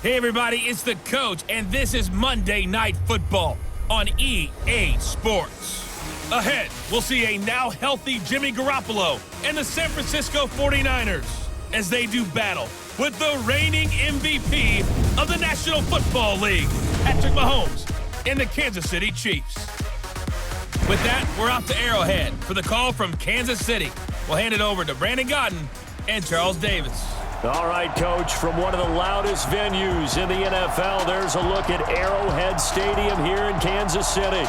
Hey everybody, it's the coach, and this is Monday Night Football on EA Sports. Ahead, we'll see a now healthy Jimmy Garoppolo and the San Francisco 49ers as they do battle with the reigning MVP of the National Football League, Patrick Mahomes, and the Kansas City Chiefs. With that, we're off to Arrowhead for the call from Kansas City. We'll hand it over to Brandon Godden and Charles Davis. All right, Coach, from one of the loudest venues in the NFL, there's a look at Arrowhead Stadium here in Kansas City.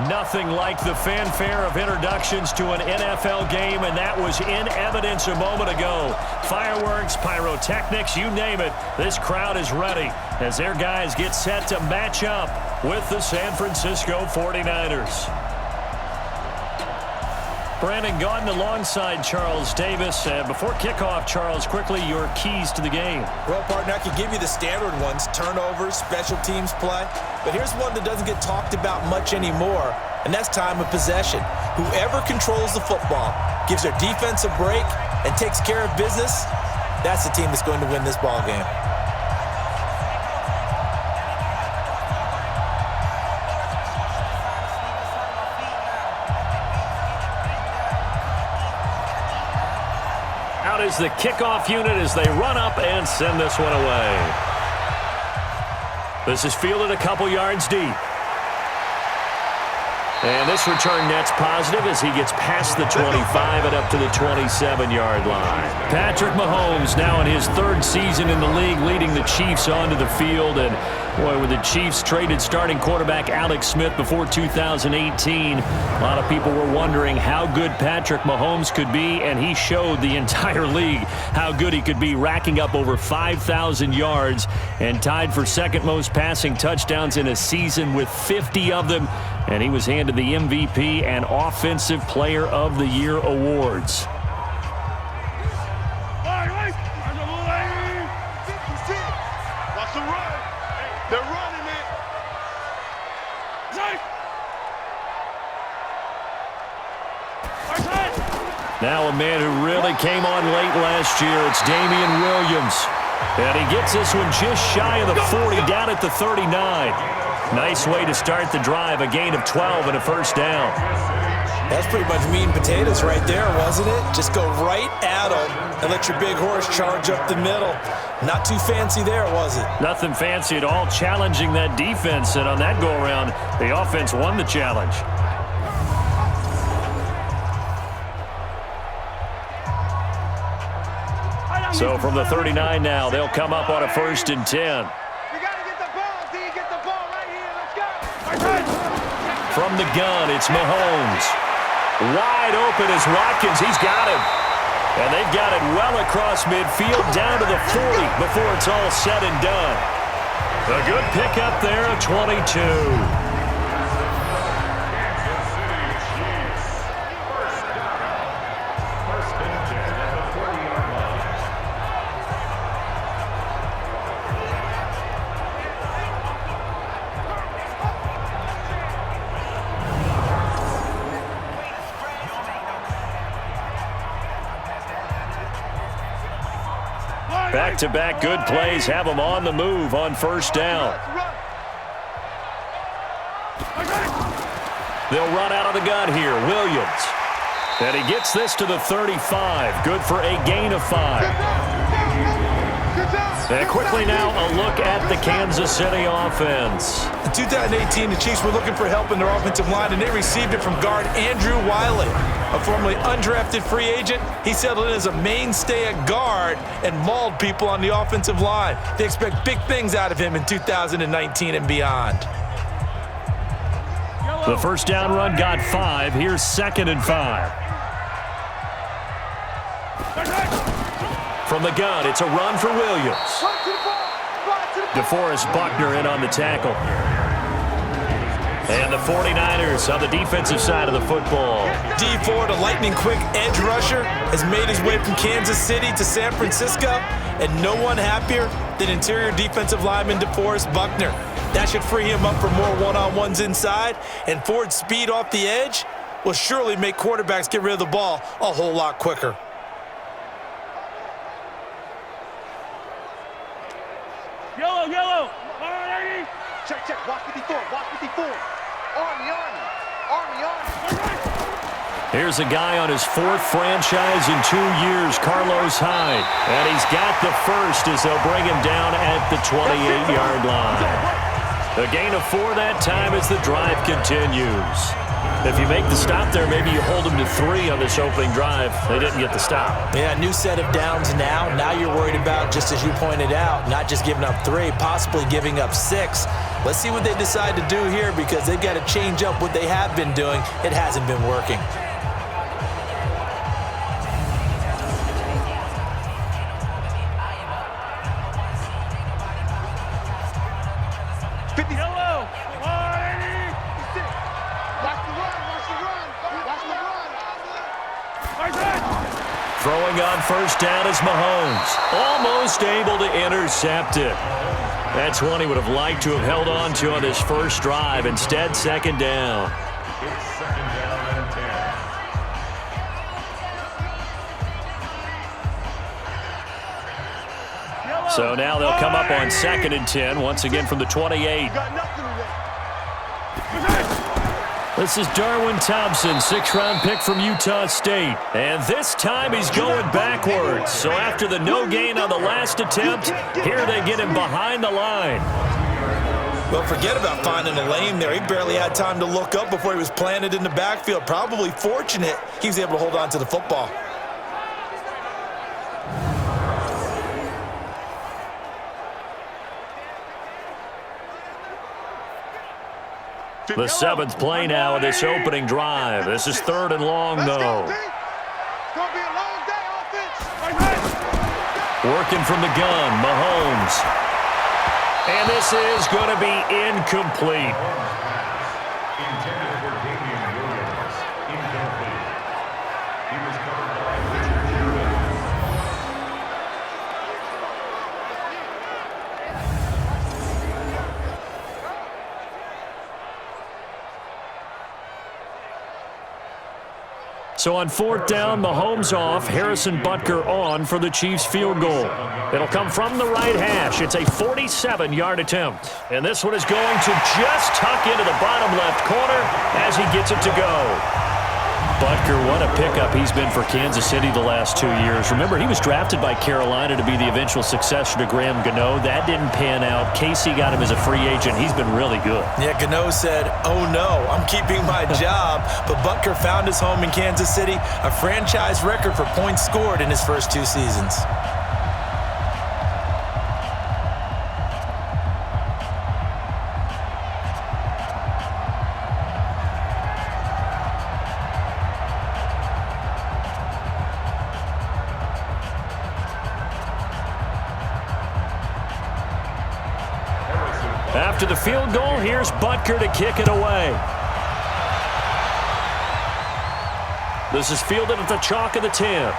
Nothing like the fanfare of introductions to an NFL game, and that was in evidence a moment ago. Fireworks, pyrotechnics, you name it, this crowd is ready as their guys get set to match up with the San Francisco 49ers. Brandon Godden alongside Charles Davis. Before kickoff, Charles, quickly your keys to the game. Well, partner, I could give you the standard ones, turnovers, special teams play. But here's one that doesn't get talked about much anymore, and that's time of possession. Whoever controls the football, gives their defense a break, and takes care of business, that's the team that's going to win this ball game. Out is the kickoff unit as they run up and send this one away. This is fielded a couple yards deep. And this return net's positive as he gets past the 25 and up to the 27-yard line. Patrick Mahomes now in his third season in the league, leading the Chiefs onto the field. And boy, with the Chiefs traded starting quarterback Alex Smith before 2018, a lot of people were wondering how good Patrick Mahomes could be, and he showed the entire league how good he could be, racking up over 5,000 yards and tied for second most passing touchdowns in a season with 50 of them. And he was handed the MVP and Offensive Player of the Year awards. Now a man who really came on late last year, it's Damian Williams. And he gets this one just shy of the 40, down at the 39. Nice way to start the drive, a gain of 12 and a first down. That's pretty much meat and potatoes right there, wasn't it? Just go right at them and let your big horse charge up the middle. Not too fancy there, was it? Nothing fancy at all, challenging that defense, and on that go-around, the offense won the challenge. So from the 39 now, they'll come up on a 1st and 10. From the gun, it's Mahomes. Wide open is Watkins. He's got him. And they've got it well across midfield down to the 40 before it's all said and done. A good pickup there, a 22. Back-to-back good plays have them on the move on first down. They'll run out of the gun here. Williams. And he gets this to the 35. Good for a gain of 5. And quickly now, a look at the Kansas City offense. In 2018, the Chiefs were looking for help in their offensive line, and they received it from guard Andrew Wiley, a formerly undrafted free agent. He settled in as a mainstay at guard and mauled people on the offensive line. They expect big things out of him in 2019 and beyond. The first down run got 5. Here's 2nd and 5. From the gun, it's a run for Williams. DeForest Buckner in on the tackle. And the 49ers on the defensive side of the football. D Ford, a lightning-quick edge rusher, has made his way from Kansas City to San Francisco, and no one happier than interior defensive lineman DeForest Buckner. That should free him up for more one-on-ones inside, and Ford's speed off the edge will surely make quarterbacks get rid of the ball a whole lot quicker. Yellow, yellow. Check, check. Watch 54. Watch 54. Army, army. Army, army. Here's a guy on his fourth franchise in 2 years, Carlos Hyde. And he's got the first as they'll bring him down at the 28-yard line. A gain of 4 that time as the drive continues. If you make the stop there, maybe you hold them to 3 on this opening drive. They didn't get the stop. Yeah, new set of downs now. Now you're worried about, just as you pointed out, not just giving up 3, possibly giving up 6. Let's see what they decide to do here because they've got to change up what they have been doing. It hasn't been working. Throwing on first down is Mahomes. Almost able to intercept it. That's one he would have liked to have held on to on his first drive. Instead, second down. It's second down and 10. So now they'll come up on 2nd and 10, once again from the 28. This is Darwin Thompson, 6th-round pick from Utah State. And this time he's going backwards. So after the no gain on the last attempt, here they get him behind the line. Well, forget about finding a lane there. He barely had time to look up before he was planted in the backfield. Probably fortunate he was able to hold on to the football. The 7th play now of this opening drive. This is 3rd and long, though. Working from the gun, Mahomes. And this is going to be incomplete. Intended for Damian Williams. Incomplete. He was covered by Richard Sherman. So on 4th down, Mahomes off, Harrison Butker on for the Chiefs field goal. It'll come from the right hash. It's a 47-yard attempt. And this one is going to just tuck into the bottom left corner as he gets it to go. Butker, what a pickup he's been for Kansas City the last 2 years. Remember, he was drafted by Carolina to be the eventual successor to Graham Gano. That didn't pan out. KC got him as a free agent. He's been really good. Yeah, Gano said, oh no, I'm keeping my job. But Butker found his home in Kansas City, a franchise record for points scored in his first 2 seasons. After the field goal, here's Butker to kick it away. This is fielded at the chalk of the 10.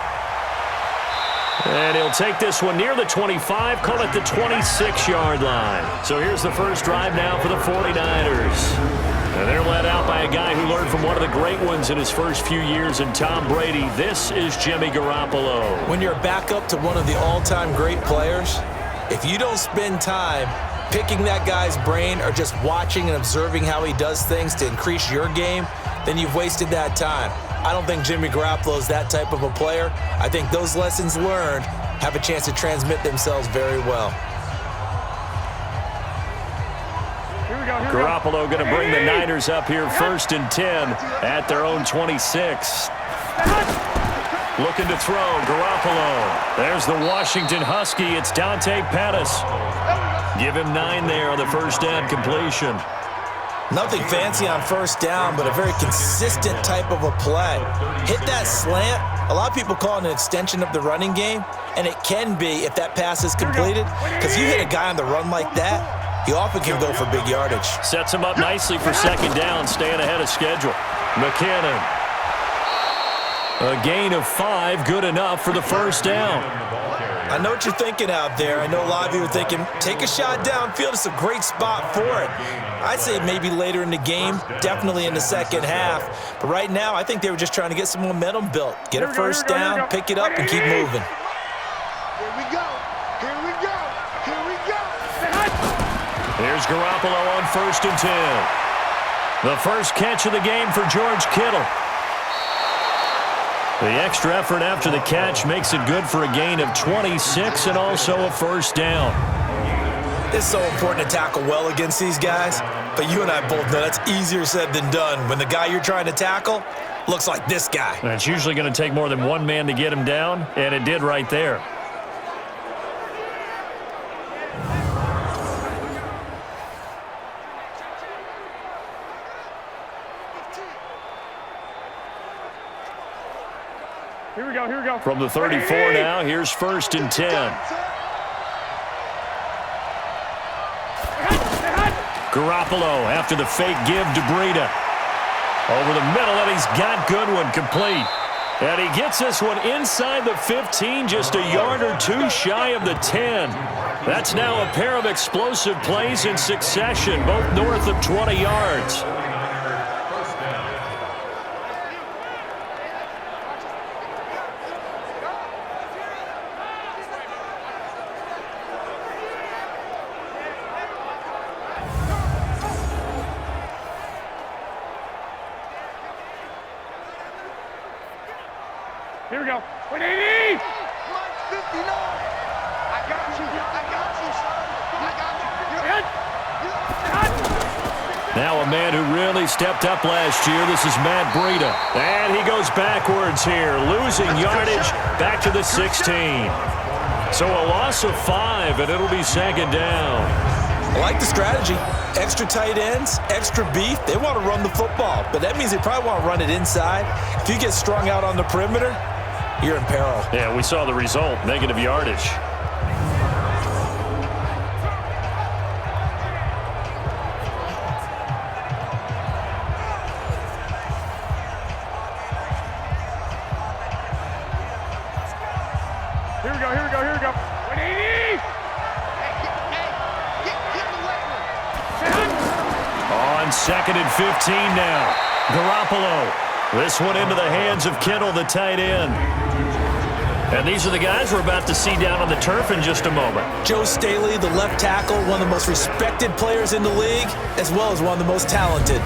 And he'll take this one near the 25, call it the 26-yard line. So here's the first drive now for the 49ers. And they're led out by a guy who learned from one of the great ones in his first few years in Tom Brady. This is Jimmy Garoppolo. When you're back up to one of the all-time great players, if you don't spend time picking that guy's brain or just watching and observing how he does things to increase your game, then you've wasted that time. I don't think Jimmy Garoppolo is that type of a player. I think those lessons learned have a chance to transmit themselves very well. Garoppolo going to bring the Niners up here 1st and 10 at their own 26. Looking to throw, Garoppolo. There's the Washington Husky. It's Dante Pettis. Give him 9 there on the first down completion. Nothing fancy on first down, but a very consistent type of a play. Hit that slant. A lot of people call it an extension of the running game, and it can be if that pass is completed, because you hit a guy on the run like that, he often can go for big yardage. Sets him up nicely for second down, staying ahead of schedule. McKinnon. A gain of 5, good enough for the first down. I know what you're thinking out there. I know a lot of you are thinking, take a shot downfield. It's a great spot for it. I'd say maybe later in the game, definitely in the second half. But right now, I think they were just trying to get some momentum built. Get a first down, pick it up, and keep moving. Here we go. Here we go. Here we go. Here's Garoppolo on 1st and 10. The first catch of the game for George Kittle. The extra effort after the catch makes it good for a gain of 26 and also a first down. It's so important to tackle well against these guys, but you and I both know that's easier said than done when the guy you're trying to tackle looks like this guy. And it's usually going to take more than one man to get him down, and it did right there. Here we go. From the 34 now, here's 1st and 10. Garoppolo after the fake give to Breida. Over the middle, and he's got Goodwin complete. And he gets this one inside the 15, just a yard or two shy of the 10. That's now a pair of explosive plays in succession, both north of 20 yards. Here we go. 180! Mike 59. I got you. Now a man who really stepped up last year. This is Matt Breida. And he goes backwards here, losing yardage back to the 16. So a loss of 5, and it'll be 2nd down. I like the strategy. Extra tight ends, extra beef. They want to run the football, but that means they probably want to run it inside. If you get strung out on the perimeter, you're in peril. Yeah, we saw the result, negative yardage. Here we go. 180! On 2nd and 15 now. Garoppolo. This one into the hands of Kittle, the tight end. And these are the guys we're about to see down on the turf in just a moment. Joe Staley, the left tackle, one of the most respected players in the league, as well as one of the most talented.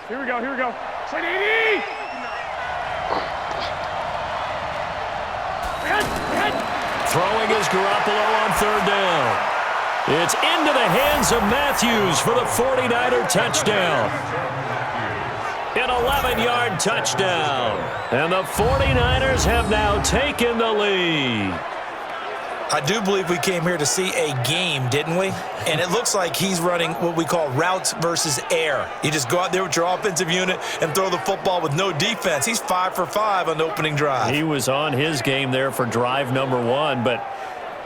Here we go. 180! Throwing is Garoppolo on 3rd down. It's into the hands of Matthews for the 49er touchdown. An 11-yard touchdown. And the 49ers have now taken the lead. I do believe we came here to see a game, didn't we? And it looks like he's running what we call routes versus air. You just go out there with your offensive unit and throw the football with no defense. He's 5 for 5 on the opening drive. He was on his game there for drive number 1, but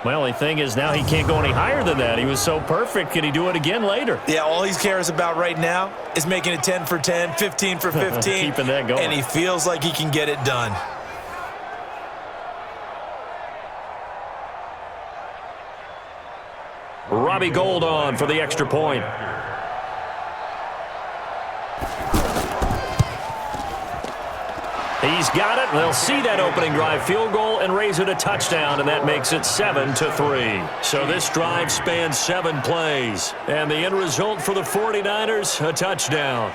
my only thing is now he can't go any higher than that. He was so perfect. Can he do it again later? Yeah, all he cares about right now is making it 10 for 10, 15 for 15. Keeping that going. And he feels like he can get it done. Robbie Gould on for the extra point. He's got it. They'll see that opening drive field goal and raise it a touchdown, and that makes it 7-3. So this drive spans 7 plays, and the end result for the 49ers, a touchdown.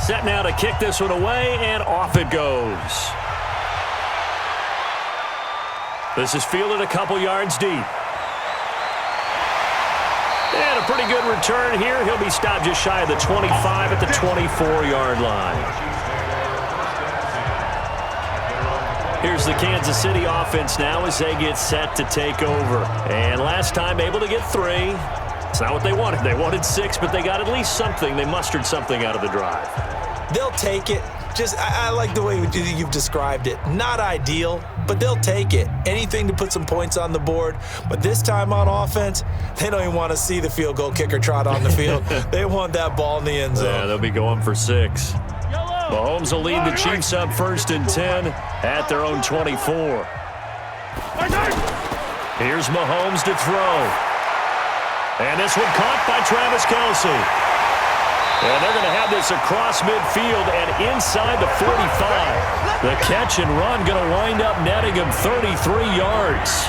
Set now to kick this one away, and off it goes. This is fielded a couple yards deep. And a pretty good return here. He'll be stopped just shy of the 25 at the 24-yard line. Here's the Kansas City offense now as they get set to take over. And last time able to get 3. It's not what they wanted. They wanted 6, but they got at least something. They mustered something out of the drive. They'll take it. I like the way you've described it. Not ideal, but they'll take it. Anything to put some points on the board. But this time on offense, they don't even want to see the field goal kicker trot on the field. They want that ball in the end zone. Yeah, they'll be going for 6. Mahomes will lead the Chiefs up 1st and 10 at their own 24. Here's Mahomes to throw. And this one caught by SFvsKC. And they're going to have this across midfield and inside the 45. The catch and run going to wind up netting him 33 yards.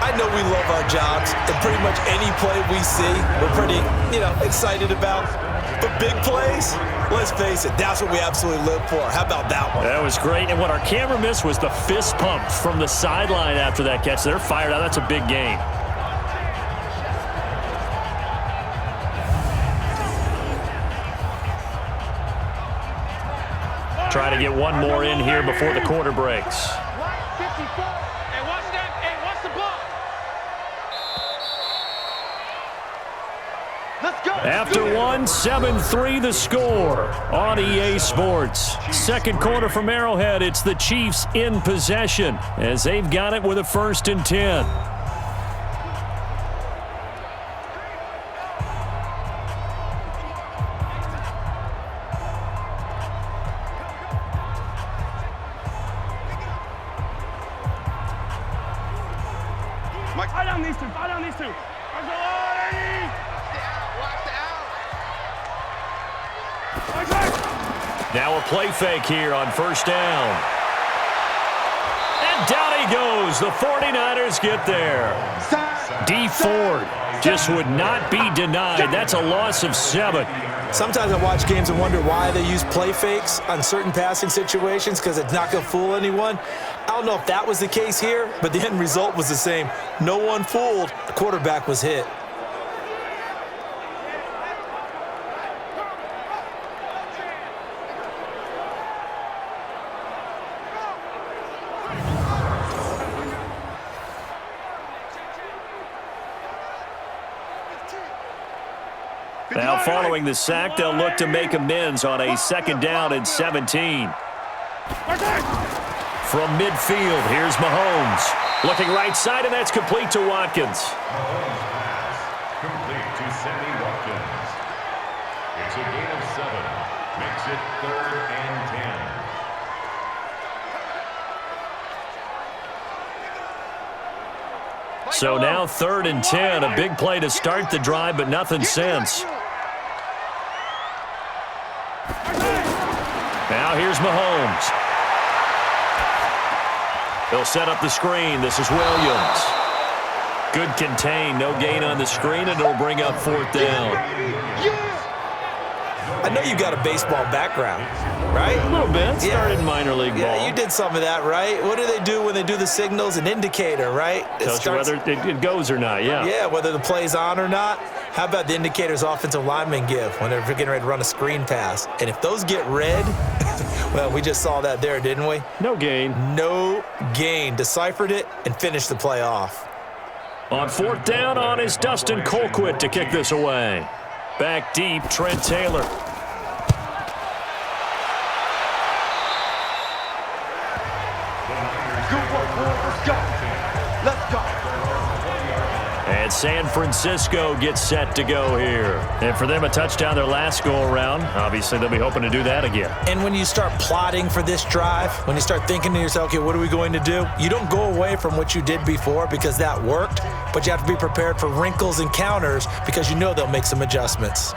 I know we love our jobs, and pretty much any play we see, we're pretty, excited about. But big plays, let's face it, that's what we absolutely live for. How about that one? That was great. And what our camera missed was the fist pump from the sideline after that catch. They're fired out. That's a big game. Try to get one more in here before the quarter breaks. After one, 7-3 the score on EA Sports. Second quarter from Arrowhead. It's the Chiefs in possession as they've got it with a 1st and 10. Fight on these two. Fight on these two. Now a play fake here on 1st down. And down he goes. The 49ers get there. D Ford just would not be denied. That's a loss of 7. Sometimes I watch games and wonder why they use play fakes on certain passing situations because it's not going to fool anyone. I don't know if that was the case here, but the end result was the same. No one fooled. The quarterback was hit. Now following the sack, they'll look to make amends on a 2nd down and 17. From midfield, here's Mahomes. Looking right side, and that's complete to Watkins. Mahomes pass. Complete to Sammy Watkins. It's a gain of 7. Makes it 3rd and 10. So now 3rd and 10. A big play to start the drive, but nothing since. Now here's Mahomes. He'll set up the screen. This is Williams. Good contain. No gain on the screen, and it'll bring up 4th down. I know you've got a baseball background, right? A little bit. Started minor league ball. Yeah, you did some of that, right? What do they do when they do the signals? An indicator, right? Tells you whether it goes or not, yeah. Yeah, whether the play's on or not. How about the indicators offensive linemen give when they're getting ready to run a screen pass? And if those get red, well, we just saw that there, didn't we? No gain. No gain. Deciphered it and finished the play off. On 4th down on is Dustin Colquitt to kick this away. Back deep, Trent Taylor. Let's go. And San Francisco gets set to go here. And for them, a touchdown their last go-around. Obviously, they'll be hoping to do that again. And when you start plotting for this drive, when you start thinking to yourself, okay, what are we going to do? You don't go away from what you did before because that worked, but you have to be prepared for wrinkles and counters because you know they'll make some adjustments.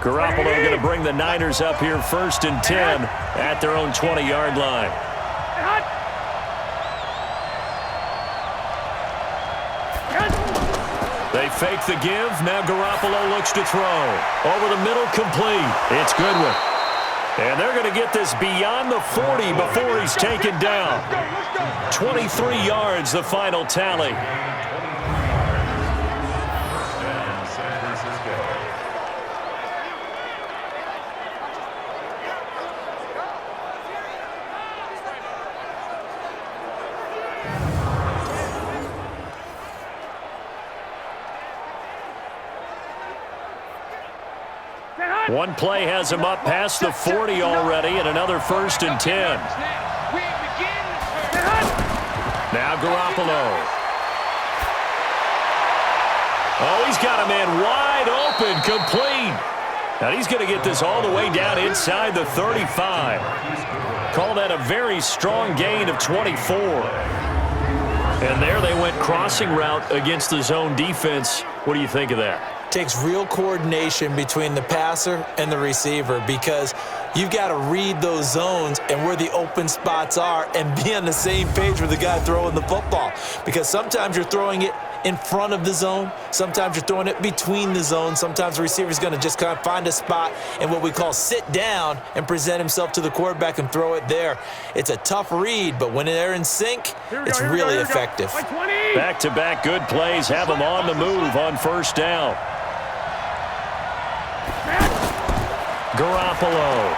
Garoppolo going to bring the Niners up here 1st and 10 at their own 20-yard line. They fake the give. Now Garoppolo looks to throw. Over the middle, complete. It's Goodwin. And they're going to get this beyond the 40 before he's taken down. 23 yards, the final tally. San Francisco. One play has him up past the 40 already, and another 1st and 10. Now Garoppolo. Oh, he's got a man wide open, complete. Now he's going to get this all the way down inside the 35. Call that a very strong gain of 24. And there they went crossing route against the zone defense. What do you think of that? Takes real coordination between the passer and the receiver because you've got to read those zones and where the open spots are and be on the same page with the guy throwing the football. Because sometimes you're throwing it in front of the zone. Sometimes you're throwing it between the zones. Sometimes the receiver's going to just kind of find a spot and what we call sit down and present himself to the quarterback and throw it there. It's a tough read, but when they're in sync, it's really effective. Back-to-back good plays have them on the move on 1st down. Garoppolo.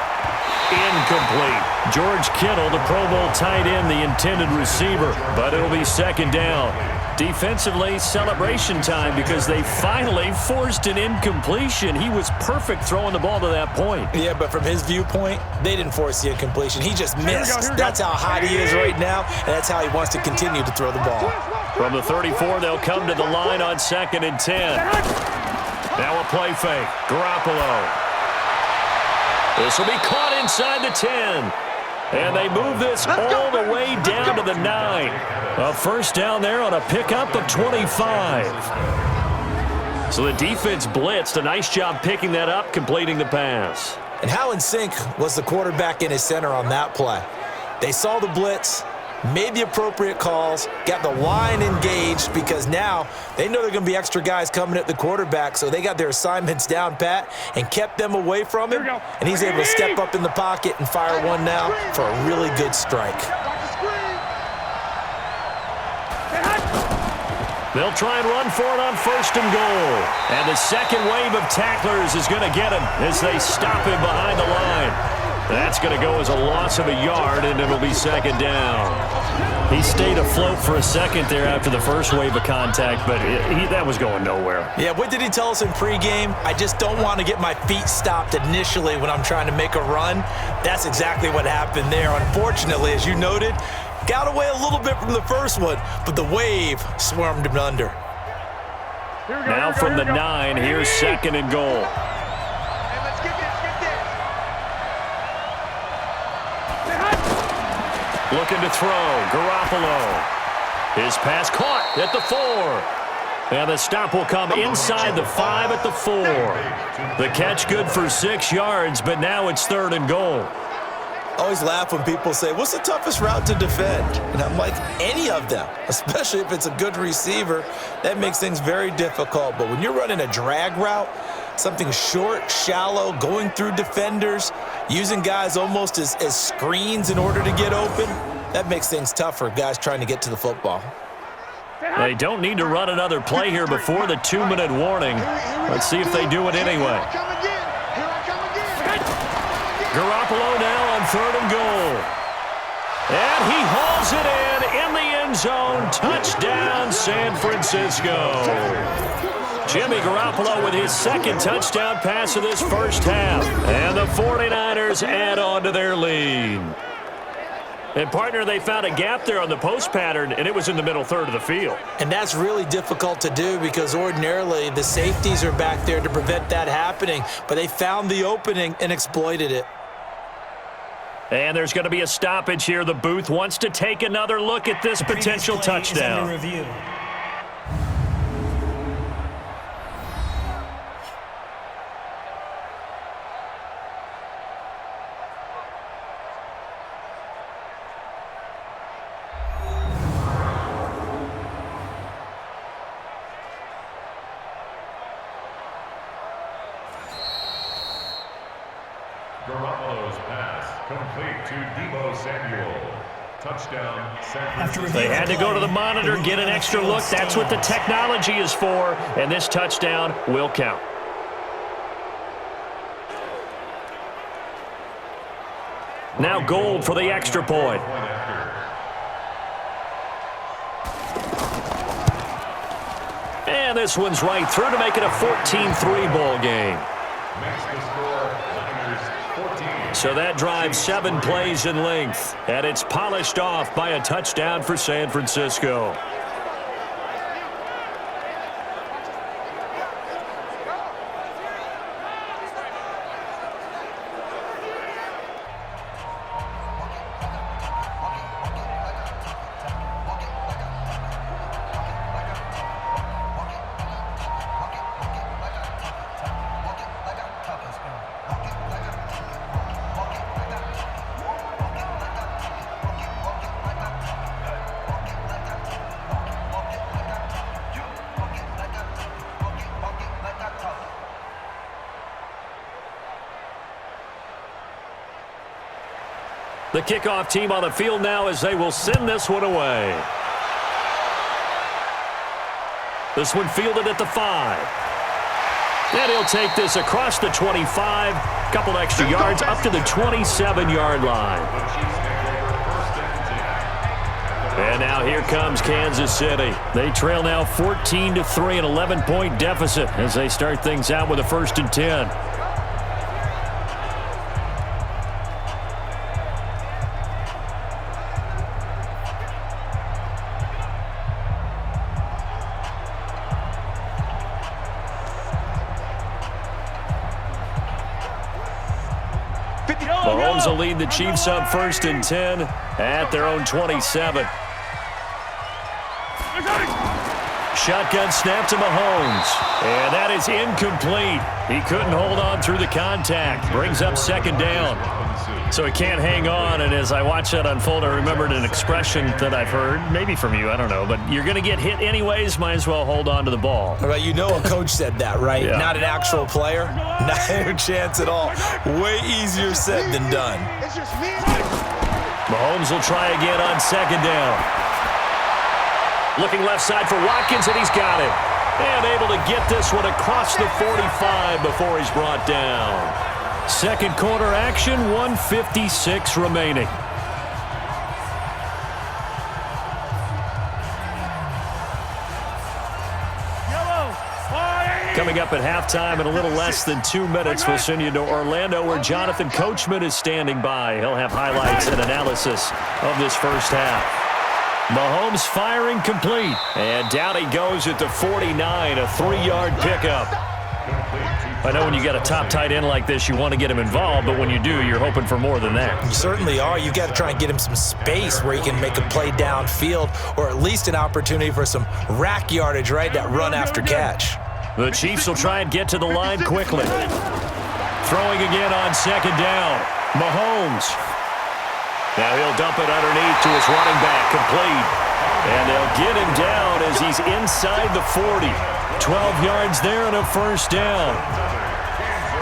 Incomplete. George Kittle, the Pro Bowl tight end, the intended receiver, but it'll be 2nd down. Defensively, celebration time because they finally forced an incompletion. He was perfect throwing the ball to that point. Yeah, but from his viewpoint, they didn't force the incompletion. He just missed. That's how hot he is right now, and that's how he wants to continue to throw the ball. From the 34, they'll come to the line on 2nd and 10. Now a play fake. Garoppolo. This will be caught inside the 10. And they move this all the way down to the 9. A 1st down there on a pickup of 25. So the defense blitzed. A nice job picking that up, completing the pass. And how in sync was the quarterback and his center on that play? They saw the blitz, made the appropriate calls, got the line engaged because now they know there are going to be extra guys coming at the quarterback, so they got their assignments down pat and kept them away from him, and he's able to step up in the pocket and fire one now for a really good strike. They'll try and run for it on 1st and goal. And the second wave of tacklers is going to get him as they stop him behind the line. That's going to go as a loss of a yard, and it'll be 2nd down. He stayed afloat for a second there after the first wave of contact, but that was going nowhere. Yeah, what did he tell us in pregame? I just don't want to get my feet stopped initially when I'm trying to make a run. That's exactly what happened there. Unfortunately, as you noted, got away a little bit from the first one, but the wave swarmed him under. Now from the 9, here's 2nd and goal. Looking to throw. Garoppolo. His pass caught at the 4. And the stop will come inside the 5 at the 4. The catch good for 6 yards, but now it's 3rd and goal. I always laugh when people say, what's the toughest route to defend? And I'm like, any of them, especially if it's a good receiver. That makes things very difficult. But when you're running a drag route, something short, shallow, going through defenders, using guys almost as screens in order to get open, that makes things tough for guys trying to get to the football. They don't need to run another play here before the 2-minute warning. Let's see if they do it anyway. Garoppolo now on 3rd and goal. And he hauls it in the end zone. Touchdown, San Francisco. Jimmy Garoppolo with his 2nd touchdown pass of this first half. And the 49ers add on to their lead. And, partner, they found a gap there on the post pattern, and it was in the middle 3rd of the field. And that's really difficult to do because ordinarily the safeties are back there to prevent that happening. But they found the opening and exploited it. And there's going to be a stoppage here. The booth wants to take another look at this potential touchdown. Garoppolo's pass to Deebo Samuel. Touchdown, San Francisco. They had to go to the monitor, get an extra look. That's what the technology is for, and this touchdown will count. Now Gold for the extra point. And this one's right through to make it a 14-3 ball game. Makes the score Niners 14. So that drives 7 plays in length, and it's polished off by a touchdown for San Francisco. The kickoff team on the field now as they will send this one away. This one fielded at the 5. And he'll take this across the 25. Couple extra yards up to the 27-yard line. And now here comes Kansas City. They trail now 14-3, an 11-point deficit as they start things out with a 1st and 10. Mahomes will lead the Chiefs up 1st and 10 at their own 27. Shotgun snap to Mahomes. And that is incomplete. He couldn't hold on through the contact. Brings up 2nd down. So he can't hang on, and as I watch that unfold, I remembered an expression that I've heard, maybe from you, I don't know, but you're going to get hit anyways, might as well hold on to the ball. All right, you know a coach said that, right? Yeah. Not an actual player. Not a chance at all. Way easier said than done. Mahomes will try again on 2nd down. Looking left side for Watkins, and he's got it. And able to get this one across the 45 before he's brought down. 2nd quarter action, 1:56 remaining. Coming up at halftime in a little less than 2 minutes, we'll send you to Orlando where Jonathan Coachman is standing by. He'll have highlights and analysis of this first half. Mahomes firing complete. And down he goes at the 49, a 3-yard pickup. I know when you got a top tight end like this, you want to get him involved, but when you do, you're hoping for more than that. You certainly are. You've got to try and get him some space where he can make a play downfield, or at least an opportunity for some rack yardage, right? That run after catch. The Chiefs will try and get to the line quickly. Throwing again on 2nd down. Mahomes. Now he'll dump it underneath to his running back, complete. And they'll get him down as he's inside the 40. 12 yards there and a 1st down.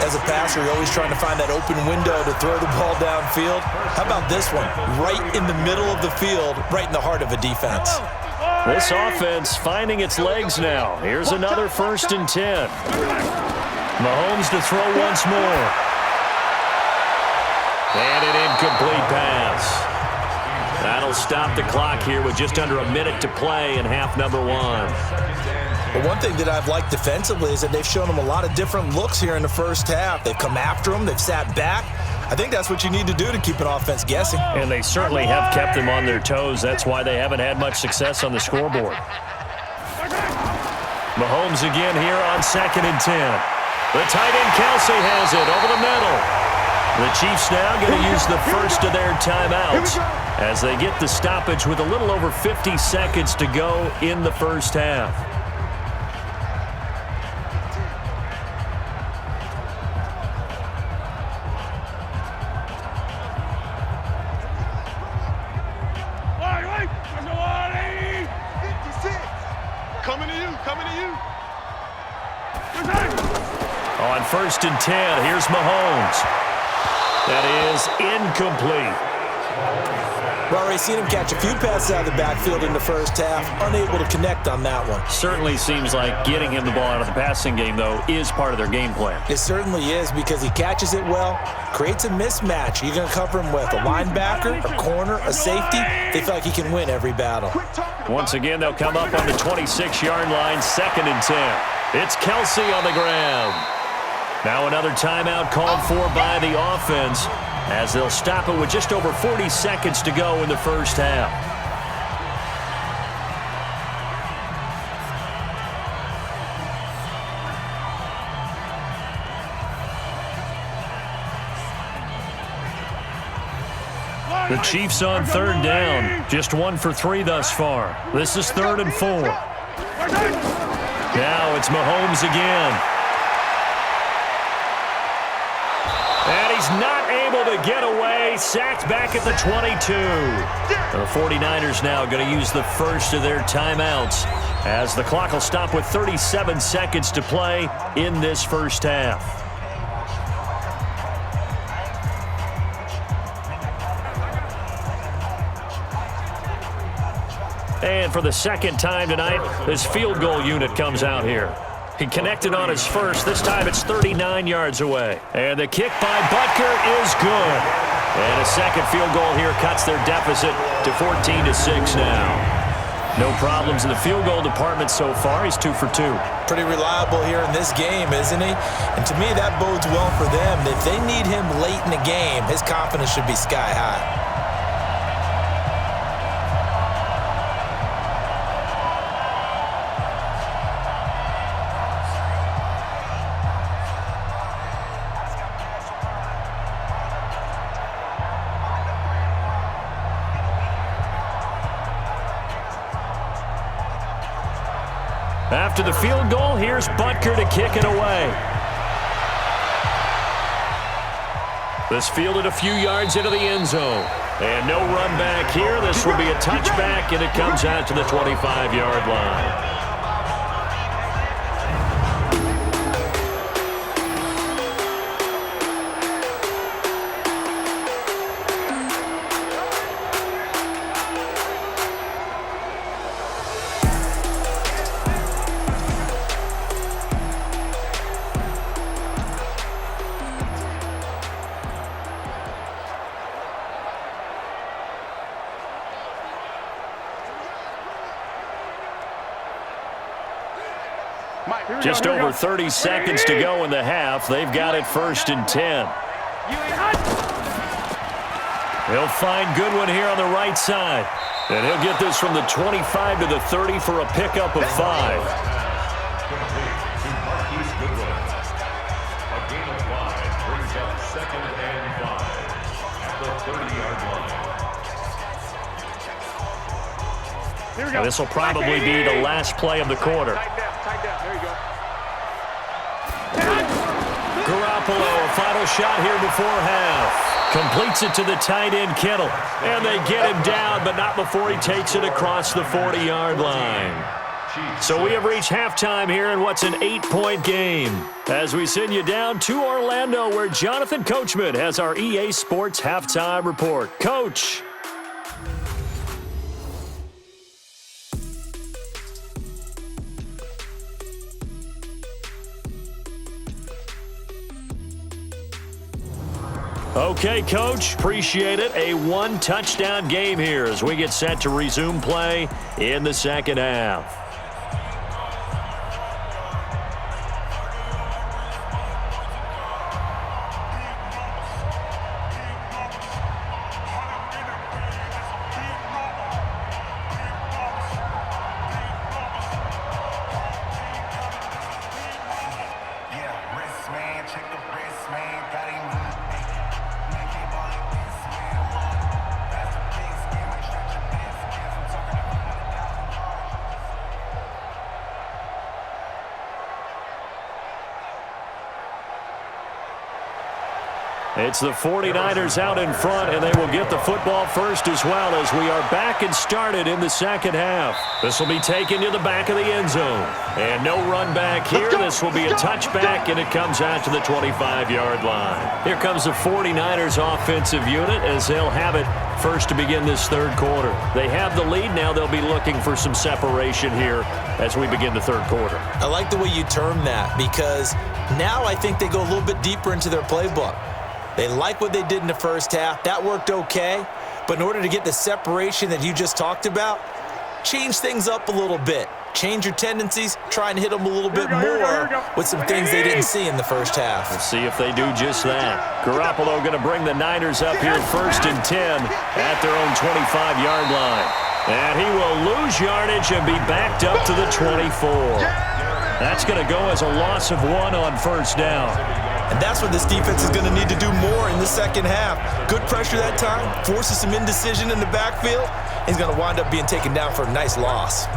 As a passer, you're always trying to find that open window to throw the ball downfield. How about this one? Right in the middle of the field, right in the heart of a defense. This offense finding its legs now. Here's another 1st and 10. Mahomes to throw once more. And an incomplete pass. That'll stop the clock here with just under a minute to play in half number 1. But one thing that I've liked defensively is that they've shown them a lot of different looks here in the first half. They've come after them. They've sat back. I think that's what you need to do to keep an offense guessing. And they certainly have kept them on their toes. That's why they haven't had much success on the scoreboard. Mahomes again here on 2nd and 10. The tight end Kelsey has it over the middle. The Chiefs now going to use the first of their timeouts as they get the stoppage with a little over 50 seconds to go in the first half. On 1st and 10, here's Mahomes. That is incomplete. We've already seen him catch a few passes out of the backfield in the first half, unable to connect on that one. Certainly seems like getting him the ball out of the passing game, though, is part of their game plan. It certainly is, because he catches it well, creates a mismatch. You're going to cover him with a linebacker, a corner, a safety. They feel like he can win every battle. Once again, they'll come up on the 26-yard line, 2nd and 10. It's Kelsey on the ground. Now another timeout called for by the offense, as they'll stop it with just over 40 seconds to go in the first half. The Chiefs on 3rd down, just 1 for 3 thus far. This is 3rd and 4. Now it's Mahomes again. And he's not able to get away. Sacked back at the 22. The 49ers now going to use the first of their timeouts, as the clock will stop with 37 seconds to play in this first half. And for the second time tonight, this field goal unit comes out here. He connected on his first. This time it's 39 yards away. And the kick by Butker is good. And a second field goal here cuts their deficit to 14-6 now. No problems in the field goal department so far. He's 2 for 2. Pretty reliable here in this game, isn't he? And to me, that bodes well for them. If they need him late in the game, his confidence should be sky high. After the field goal, here's Butker to kick it away. This fielded a few yards into the end zone. And no run back here. This will be a touchback, and it comes out to the 25-yard line. Just over 30 seconds to go in the half. They've got it 1st and 10. He'll find Goodwin here on the right side. And he'll get this from the 25 to the 30 for a pickup of 5. Complete to Marquise Goodwin. A gain of 5 brings up 2nd and 5 at the 30-yard line. Here we go. This will probably be the last play of the quarter. Tight down. There you go. Garoppolo, a final shot here before half. Completes it to the tight end, Kittle. And they get him down, but not before he takes it across the 40-yard line. So we have reached halftime here in what's an 8-point game, as we send you down to Orlando, where Jonathan Coachman has our EA Sports Halftime Report. Coach. Okay, Coach, appreciate it. A 1-touchdown game here as we get set to resume play in the second half. It's the 49ers out in front, and they will get the football first as well as we are back and started in the second half. This will be taken to the back of the end zone. And no run back here. This will be a touchback, and it comes out to the 25-yard line. Here comes the 49ers offensive unit as they'll have it first to begin this third quarter. They have the lead. Now they'll be looking for some separation here as we begin the third quarter. I like the way you term that because now I think they go a little bit deeper into their playbook. They like what they did in the first half. That worked okay. But in order to get the separation that you just talked about, change things up a little bit. Change your tendencies. Try and hit them a little bit more with some things they didn't see in the first half. We'll see if they do just that. Garoppolo going to bring the Niners up here first and 10 at their own 25-yard line. And he will lose yardage and be backed up to the 24. That's going to go as a loss of 1 on first down. And that's what this defense is going to need to do more in the second half. Good pressure that time, forces some indecision in the backfield. He's going to wind up being taken down for a nice loss.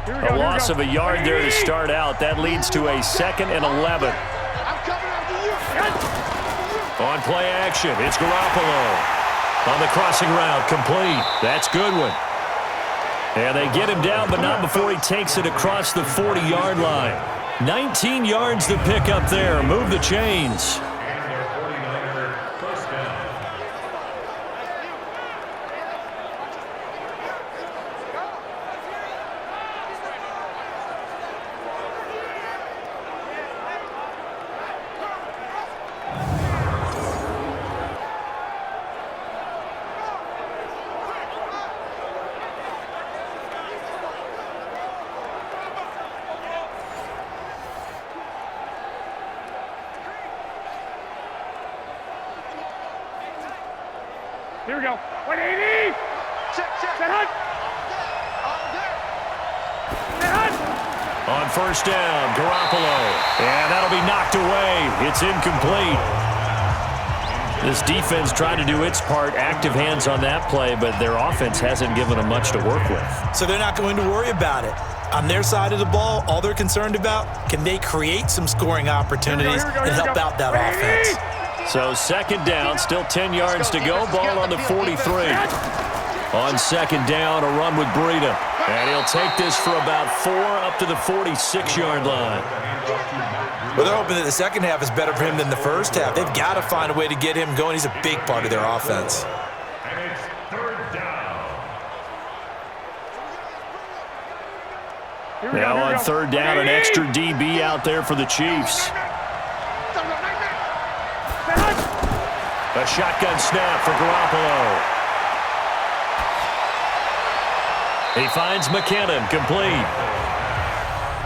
A loss of a yard there to start out. That leads to a 2nd and 11. On play action, it's Garoppolo. On the crossing route, complete. That's Goodwin. And they get him down, but not before he takes it across the 40-yard line. 19 yards to pick up there. Move the chains. Here we go. 180. Check. Set hunt. Set hunt. On first down, Garoppolo. And that'll be knocked away. It's incomplete. This defense tried to do its part, active hands on that play, but their offense hasn't given them much to work with. So they're not going to worry about it. On their side of the ball, all they're concerned about, can they create some scoring opportunities and help out that offense? So second down, still 10 yards to go. Ball on the 43. On second down, a run with Breida. And he'll take this for about 4 up to the 46-yard line. Well, they're hoping that the second half is better for him than the first half. They've got to find a way to get him going. He's a big part of their offense. And it's third down. Now on third down, an extra DB out there for the Chiefs. A shotgun snap for Garoppolo. He finds McKinnon, complete.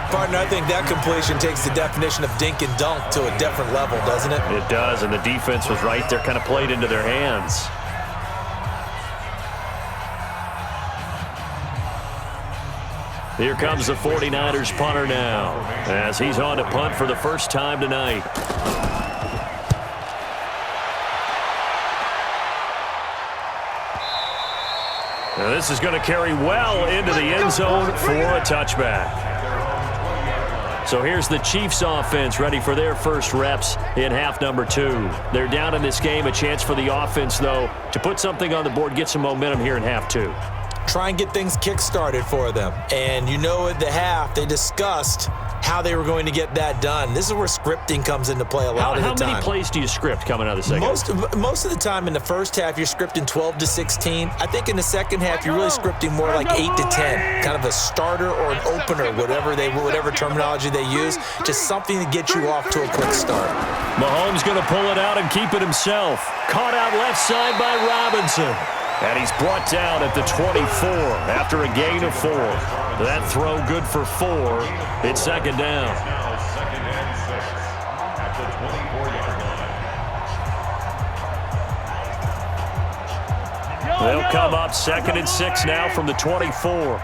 Partner, I think that completion takes the definition of dink and dunk to a different level, doesn't it? It does, and the defense was right there, kind of played into their hands. Here comes the 49ers punter now, as he's on to punt for the first time tonight. Now this is going to carry well into the end zone for a touchback. So here's the Chiefs offense ready for their first reps in half number 2. They're down in this game. A chance for the offense, though, to put something on the board, get some momentum here in half 2. Try and get things kick-started for them. And you know at the half, they discussed how they were going to get that done. This is where scripting comes into play a lot of the time. How many plays do you script coming out of the second half? Most of the time in the first half, you're scripting 12 to 16. I think in the second half, you're really scripting more like 8 to 10. Kind of a starter or an opener, whatever terminology they use. Just something to get you off to a quick start. Mahomes going to pull it out and keep it himself. Caught out left side by Robinson. And he's brought down at the 24 after a gain of 4. That throw good for 4. It's second down. Now second and 6 at the 24-yard line. They'll come up second and 6 now from the 24.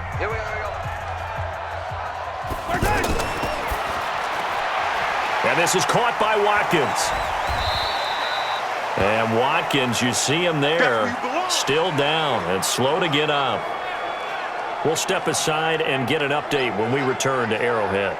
And this is caught by Watkins. And Watkins, you see him there, still down and slow to get up. We'll step aside and get an update when we return to Arrowhead.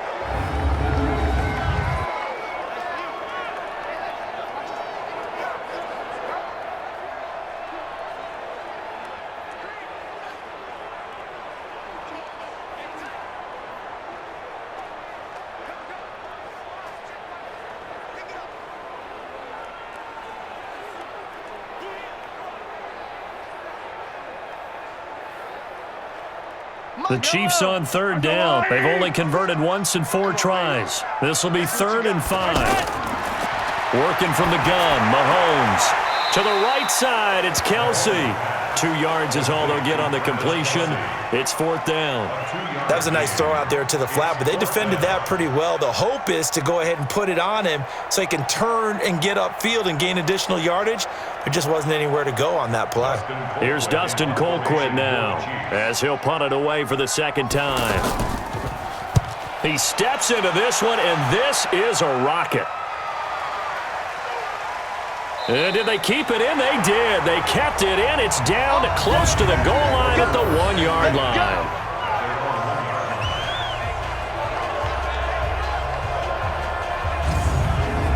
The Chiefs on third down. They've only converted once in 4 tries. This will be 3rd and 5. Working from the gun, Mahomes. To the right side, it's Kelsey. 2 yards is all they'll get on the completion. It's 4th down. That was a nice throw out there to the flat, but they defended that pretty well. The hope is to go ahead and put it on him so he can turn and get upfield and gain additional yardage. There just wasn't anywhere to go on that play. Here's Dustin Colquitt now as he'll punt it away for the 2nd time. He steps into this one, and this is a rocket. And did they keep it in? They did. They kept it in. It's down to close to the goal line at the 1-yard line.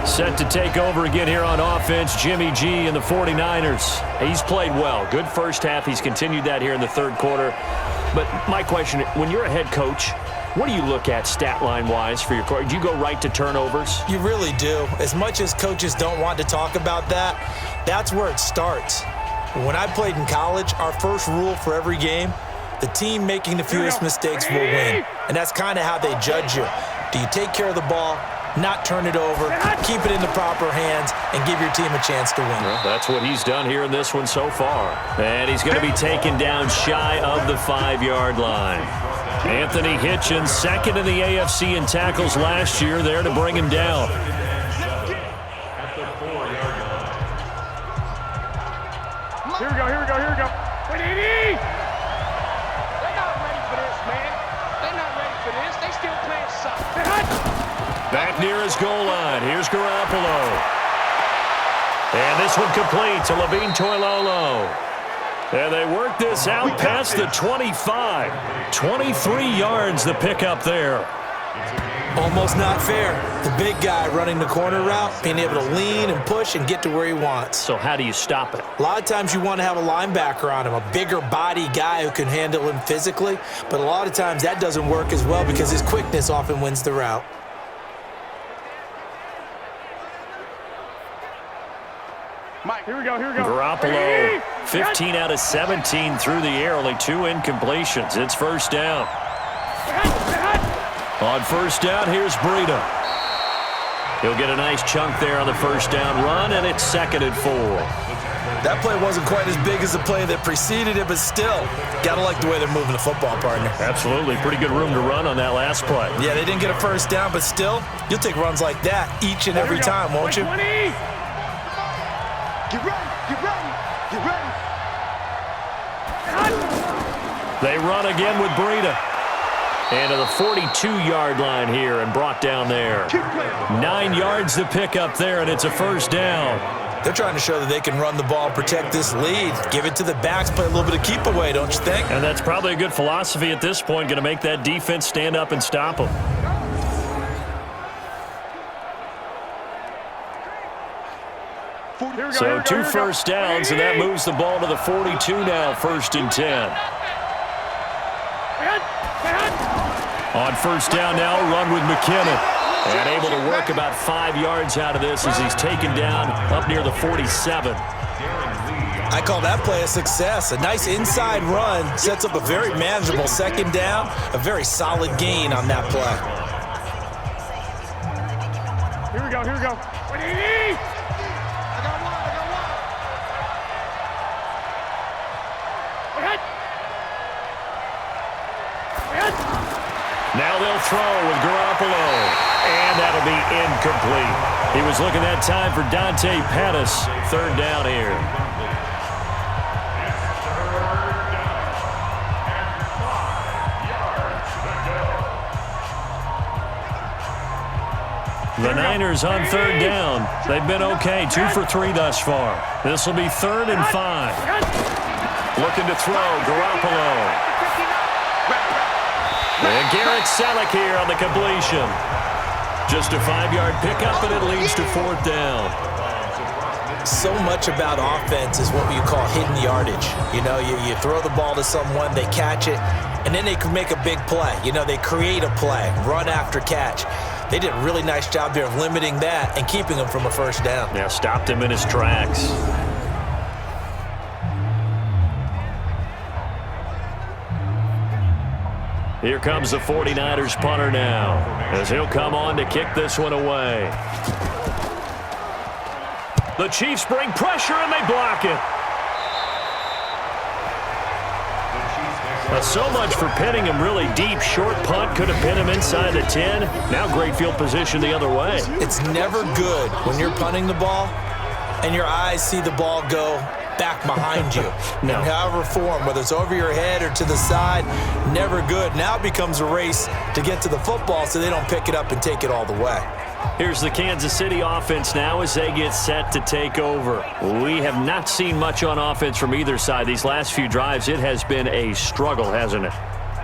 Set to take over again here on offense, Jimmy G and the 49ers. He's played well. Good first half. He's continued that here in the 3rd quarter. But my question, when you're a head coach, what do you look at stat line-wise for your coach? Do you go right to turnovers? You really do. As much as coaches don't want to talk about that, that's where it starts. When I played in college, our first rule for every game, the team making the fewest mistakes will win. And that's kind of how they judge you. Do you take care of the ball, not turn it over, keep it in the proper hands, and give your team a chance to win? Well, that's what he's done here in this one so far. And he's going to be taken down shy of the 5-yard line. Anthony Hitchens, 2nd in the AFC in tackles last year, there to bring him down. Here we go, here we go, here we go. 180! They're not ready for this, man. They're not ready for this. They still playing soft. Back near his goal line. Here's Garoppolo. And this one complete to Levine Toilolo. And they work this out past the 25. 23 yards the pickup there. Almost not fair. The big guy running the corner route, being able to lean and push and get to where he wants. So how do you stop it? A lot of times you want to have a linebacker on him, a bigger body guy who can handle him physically. But a lot of times that doesn't work as well because his quickness often wins the route. Mike, here we go, here we go. Garoppolo, 15 out of 17 through the air, only 2 incompletions. It's 1st down. On 1st down, here's Breida. He'll get a nice chunk there on the 1st down run, and it's 2nd and 4. That play wasn't quite as big as the play that preceded it, but still, got to like the way they're moving the football, partner. Absolutely. Pretty good room to run on that last play. Yeah, they didn't get a 1st down, but still, you'll take runs like that each and every time, won't you? 20. Get ready, get ready, get ready. They run again with Breida. And to the 42-yard line here and brought down there. 9 yards to pick up there, and it's a 1st down. They're trying to show that they can run the ball, protect this lead, give it to the backs, play a little bit of keep away, don't you think? And that's probably a good philosophy at this point, going to make that defense stand up and stop them. So 2 1st downs, and that moves the ball to the 42 now, 1st and 10. On 1st down now, run with McKinnon. And able to work about 5 yards out of this as he's taken down up near the 47. I call that play a success. A nice inside run sets up a very manageable 2nd down, a very solid gain on that play. Here we go, here we go. 180! Now they'll throw with Garoppolo, and that'll be incomplete. He was looking that time for Dante Pettis. 3rd down here. The Niners on 3rd down. They've been okay, 2 for 3 thus far. This will be 3rd and 5. Looking to throw, Garoppolo. And Garrett Selleck here on the completion. Just a 5-yard pickup, and it leads to fourth down. So much about offense is what you call hidden yardage. You know, you throw the ball to someone, they catch it, and then they can make a big play. You know, they create a play, run after catch. They did a really nice job there of limiting that and keeping him from a first down. Yeah, stopped him in his tracks. Here comes the 49ers punter now, as he'll come on to kick this one away. The Chiefs bring pressure, and they block it. So much for pinning him really deep. Short punt could have pinned him inside the 10. Now great field position the other way. It's never good when you're punting the ball and your eyes see the ball go back behind you. No. In however form, whether it's over your head or to the side, never good. Now it becomes a race to get to the football so they don't pick it up and take it all the way. Here's the Kansas City offense now as they get set to take over. We have not seen much on offense from either side. These last few drives, it has been a struggle, hasn't it?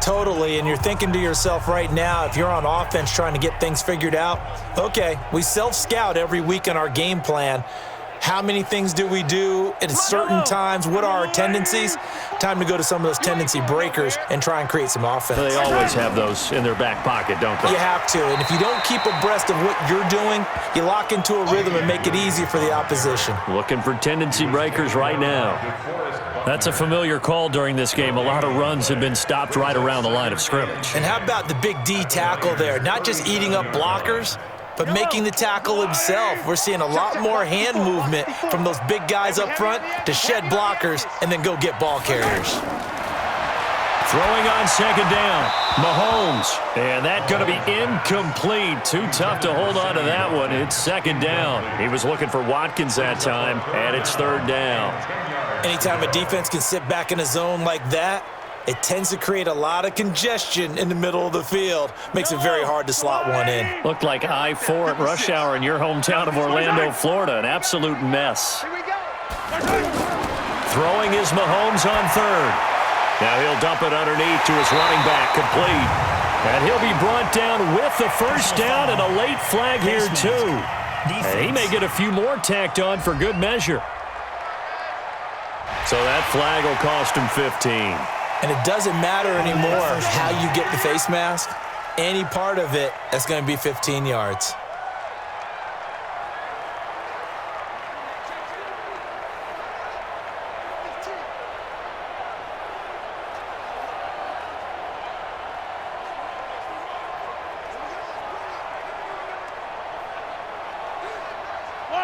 Totally, and you're thinking to yourself right now, if you're on offense trying to get things figured out, okay, we self-scout every week on our game plan. How many things do we do at certain times? What are our tendencies? Time to go to some of those tendency breakers and try and create some offense. They always have those in their back pocket, don't they? You have to, and if you don't keep abreast of what you're doing, you lock into a rhythm and make it easy for the opposition. Looking for tendency breakers right now. That's a familiar call during this game. A lot of runs have been stopped right around the line of scrimmage. And how about the big D tackle there? Not just eating up blockers, but making the tackle himself. We're seeing a lot more hand movement from those big guys up front to shed blockers and then go get ball carriers. Throwing on second down, Mahomes. And that's going to be incomplete. Too tough to hold on to that one. It's second down. He was looking for Watkins that time, and it's third down. Anytime a defense can sit back in a zone like that, it tends to create a lot of congestion in the middle of the field. Makes it very hard to slot one in. Looked like I-4 at rush hour in your hometown of Orlando, Florida. An absolute mess. Throwing is Mahomes on third. Now he'll dump it underneath to his running back, complete. And he'll be brought down with the first down and a late flag here, too. And he may get a few more tacked on for good measure. So that flag will cost him 15. And it doesn't matter anymore how you get the face mask. Any part of it, that's going to be 15 yards.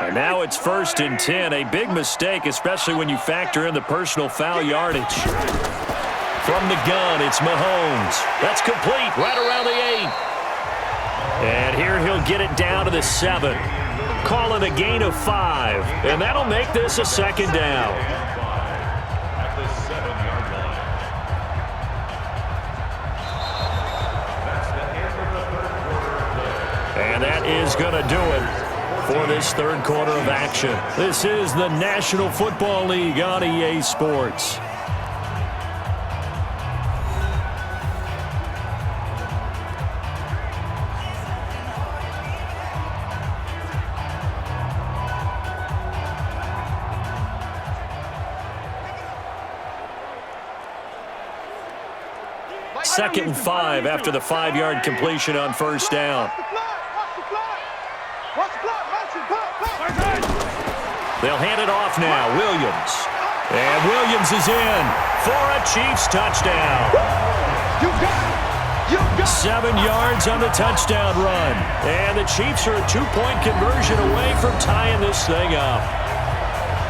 And now it's 1st and 10. A big mistake, especially when you factor in the personal foul yardage. From the gun, it's Mahomes. That's complete right around the 8. And here he'll get it down to the 7. Call it a gain of 5. And that'll make this a second down. At the 7-yard line. That's the end of the third quarter of play. And that is going to do it for this third quarter of action. This is the National Football League on EA Sports. Second and 5 after the 5-yard completion on first down. They'll hand it off now. Williams. And Williams is in for a Chiefs touchdown. 7 yards on the touchdown run. And the Chiefs are a 2-point conversion away from tying this thing up.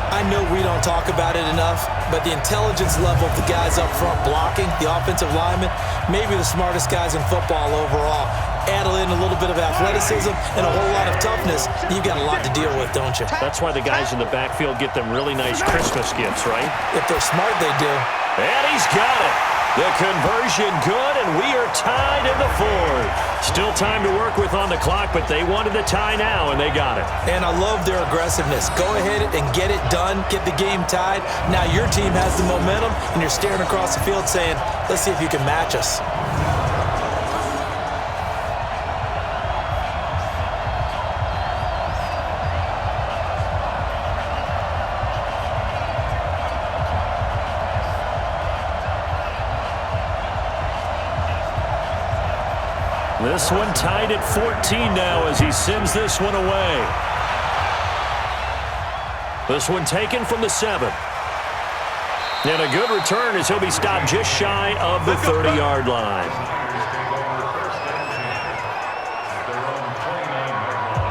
I know we don't talk about it enough, but the intelligence level of the guys up front blocking, the offensive linemen, maybe the smartest guys in football overall. Add in a little bit of athleticism and a whole lot of toughness, you've got a lot to deal with, don't you? That's why the guys in the backfield get them really nice Christmas gifts, right? If they're smart, they do. And he's got it. The conversion good, and we are tied in the fourth. Still time to work with on the clock, but they wanted the tie now, and they got it. And I love their aggressiveness. Go ahead and get it done, get the game tied. Now your team has the momentum, and you're staring across the field saying, let's see if you can match us. This one tied at 14 now as he sends this one away. This one taken from the 7. And a good return as he'll be stopped just shy of the 30-yard line.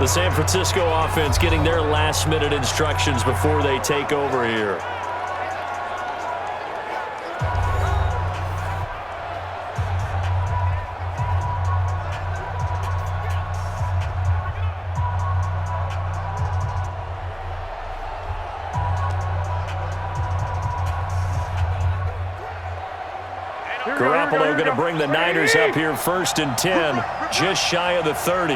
The San Francisco offense getting their last-minute instructions before they take over here. Garoppolo going to bring the Niners up here 1st and 10, just shy of the 30.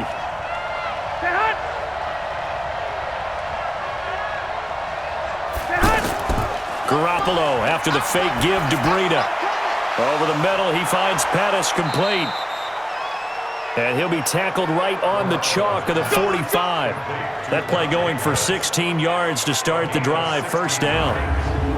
Garoppolo after the fake give to Breida. Over the middle, he finds Pettis complete. And he'll be tackled right on the chalk of the 45. That play going for 16 yards to start the drive, 1st down.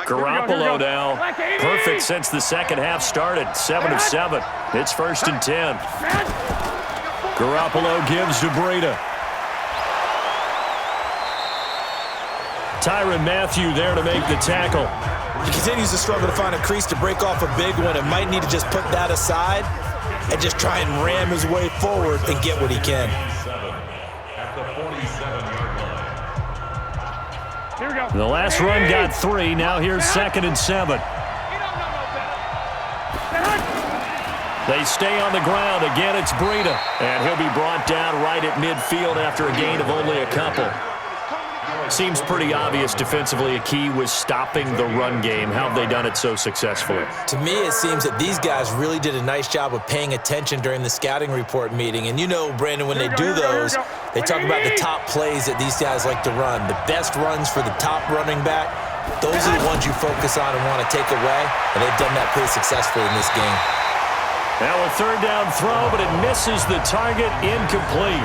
Garoppolo now, perfect since the second half started, 7 of 7. It's 1st and 10. Garoppolo gives to Breida. Tyrann Mathieu there to make the tackle. He continues to struggle to find a crease to break off a big one and might need to just put that aside and just try and ram his way forward and get what he can. The last run got 3. Now here's 2nd and 7. They stay on the ground. Again, it's Breida. And he'll be brought down right at midfield after a gain of only a couple. Seems pretty obvious defensively a key was stopping the run game. How have they done it so successfully? To me, it seems that these guys really did a nice job of paying attention during the scouting report meeting. And you know, Brandon, when they do those, they talk about the top plays that these guys like to run. The best runs for the top running back, those are the ones you focus on and want to take away. And they've done that pretty successfully in this game. Now a 3rd down throw, but it misses the target, incomplete.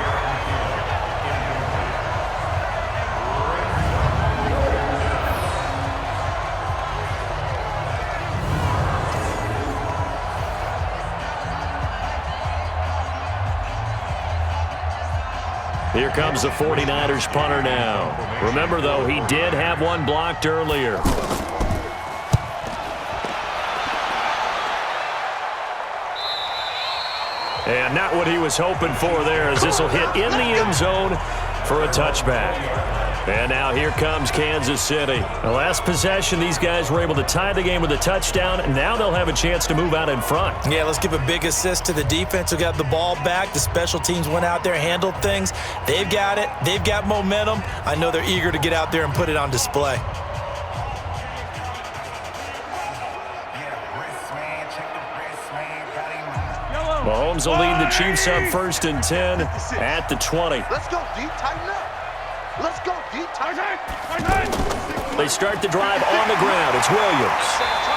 Here comes the 49ers punter now. Remember, though, he did have one blocked earlier. And not what he was hoping for there, as this will hit in the end zone for a touchback. And now here comes Kansas City. The last possession, these guys were able to tie the game with a touchdown, and now they'll have a chance to move out in front. Yeah, let's give a big assist to the defense who got the ball back. The special teams went out there, handled things. They've got it. They've got momentum. I know they're eager to get out there and put it on display. Mahomes will lead the Chiefs up 1st and 10 at the 20. Let's go, D. Tighten up. Let's go, D. Tighten up. They start the drive on the ground. It's Williams.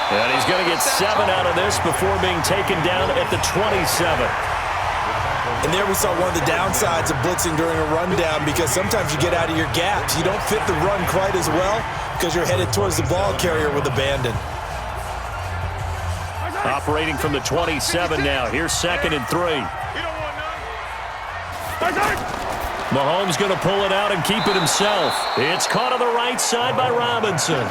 And he's going to get 7 out of this before being taken down at the 27. And there we saw one of the downsides of blitzing during a rundown, because sometimes you get out of your gaps. You don't fit the run quite as well because you're headed towards the ball carrier with abandon. Operating from the 27 now. Here's 2nd and 3. Mahomes going to pull it out and keep it himself. It's caught on the right side by Robinson.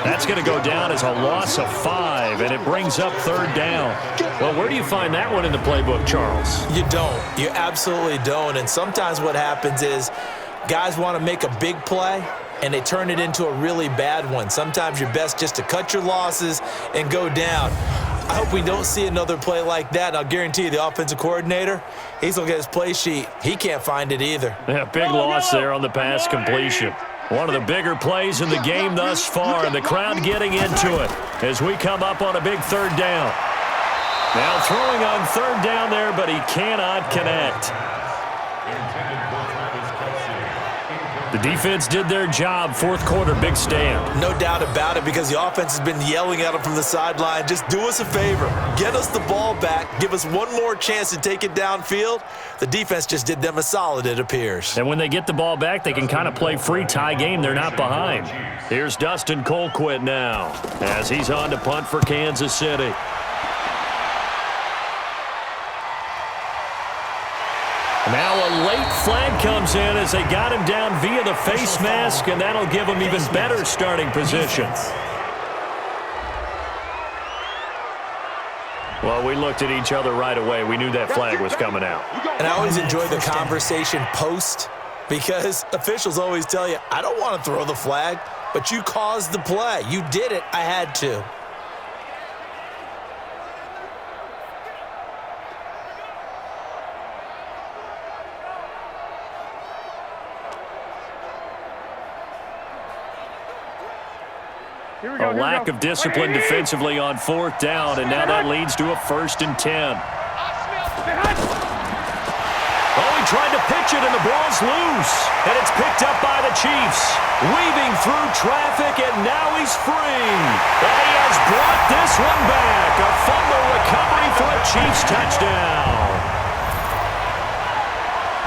That's going to go down as a loss of 5, and it brings up 3rd down. Well, where do you find that one in the playbook, Charles? You don't. You absolutely don't. And sometimes what happens is guys want to make a big play, and they turn it into a really bad one. Sometimes you're best just to cut your losses and go down. I hope we don't see another play like that. And I'll guarantee you the offensive coordinator, he's going to get his play sheet. He can't find it either. Yeah, big loss there on the pass completion. One of the bigger plays in the game thus far, and the crowd getting into it as we come up on a big 3rd down. Now throwing on 3rd down there, but he cannot connect. The defense did their job. Fourth quarter, big stand. No doubt about it, because the offense has been yelling at them from the sideline. Just do us a favor. Get us the ball back. Give us one more chance to take it downfield. The defense just did them a solid, it appears. And when they get the ball back, they can kind of play free tie game. They're not behind. Here's Dustin Colquitt now as he's on to punt for Kansas City. Now a late flag comes in as they got him down via the face mask, and that'll give him even better starting position. Well, we looked at each other right away. We knew that flag was coming out. And I always enjoy the conversation post, because officials always tell you, I don't want to throw the flag, but you caused the play. You did it. I had to. A lack of discipline defensively on fourth down, and now that leads to a 1st and 10. Oh, he tried to pitch it, and the ball's loose. And it's picked up by the Chiefs. Weaving through traffic, and now he's free. And he has brought this one back. A fumble recovery for a Chiefs touchdown.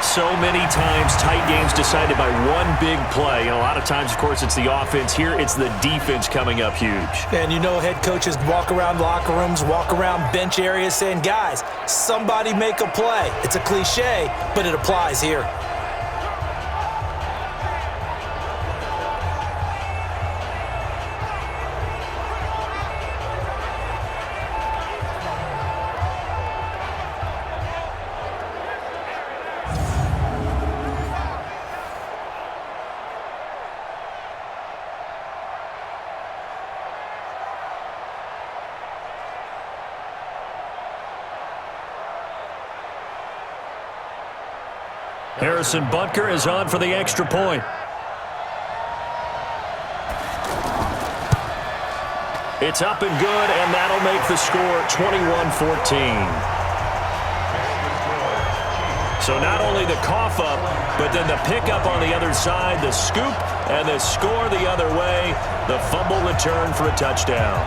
So many times tight games decided by one big play. And a lot of times, of course, it's the offense. Here, it's the defense coming up huge. And you know, head coaches walk around locker rooms, walk around bench areas saying, guys, somebody make a play. It's a cliche, but it applies here. Harrison Butker is on for the extra point. It's up and good, and that'll make the score 21-14. So not only the cough up, but then the pickup on the other side, the scoop, and the score the other way. The fumble return for a touchdown.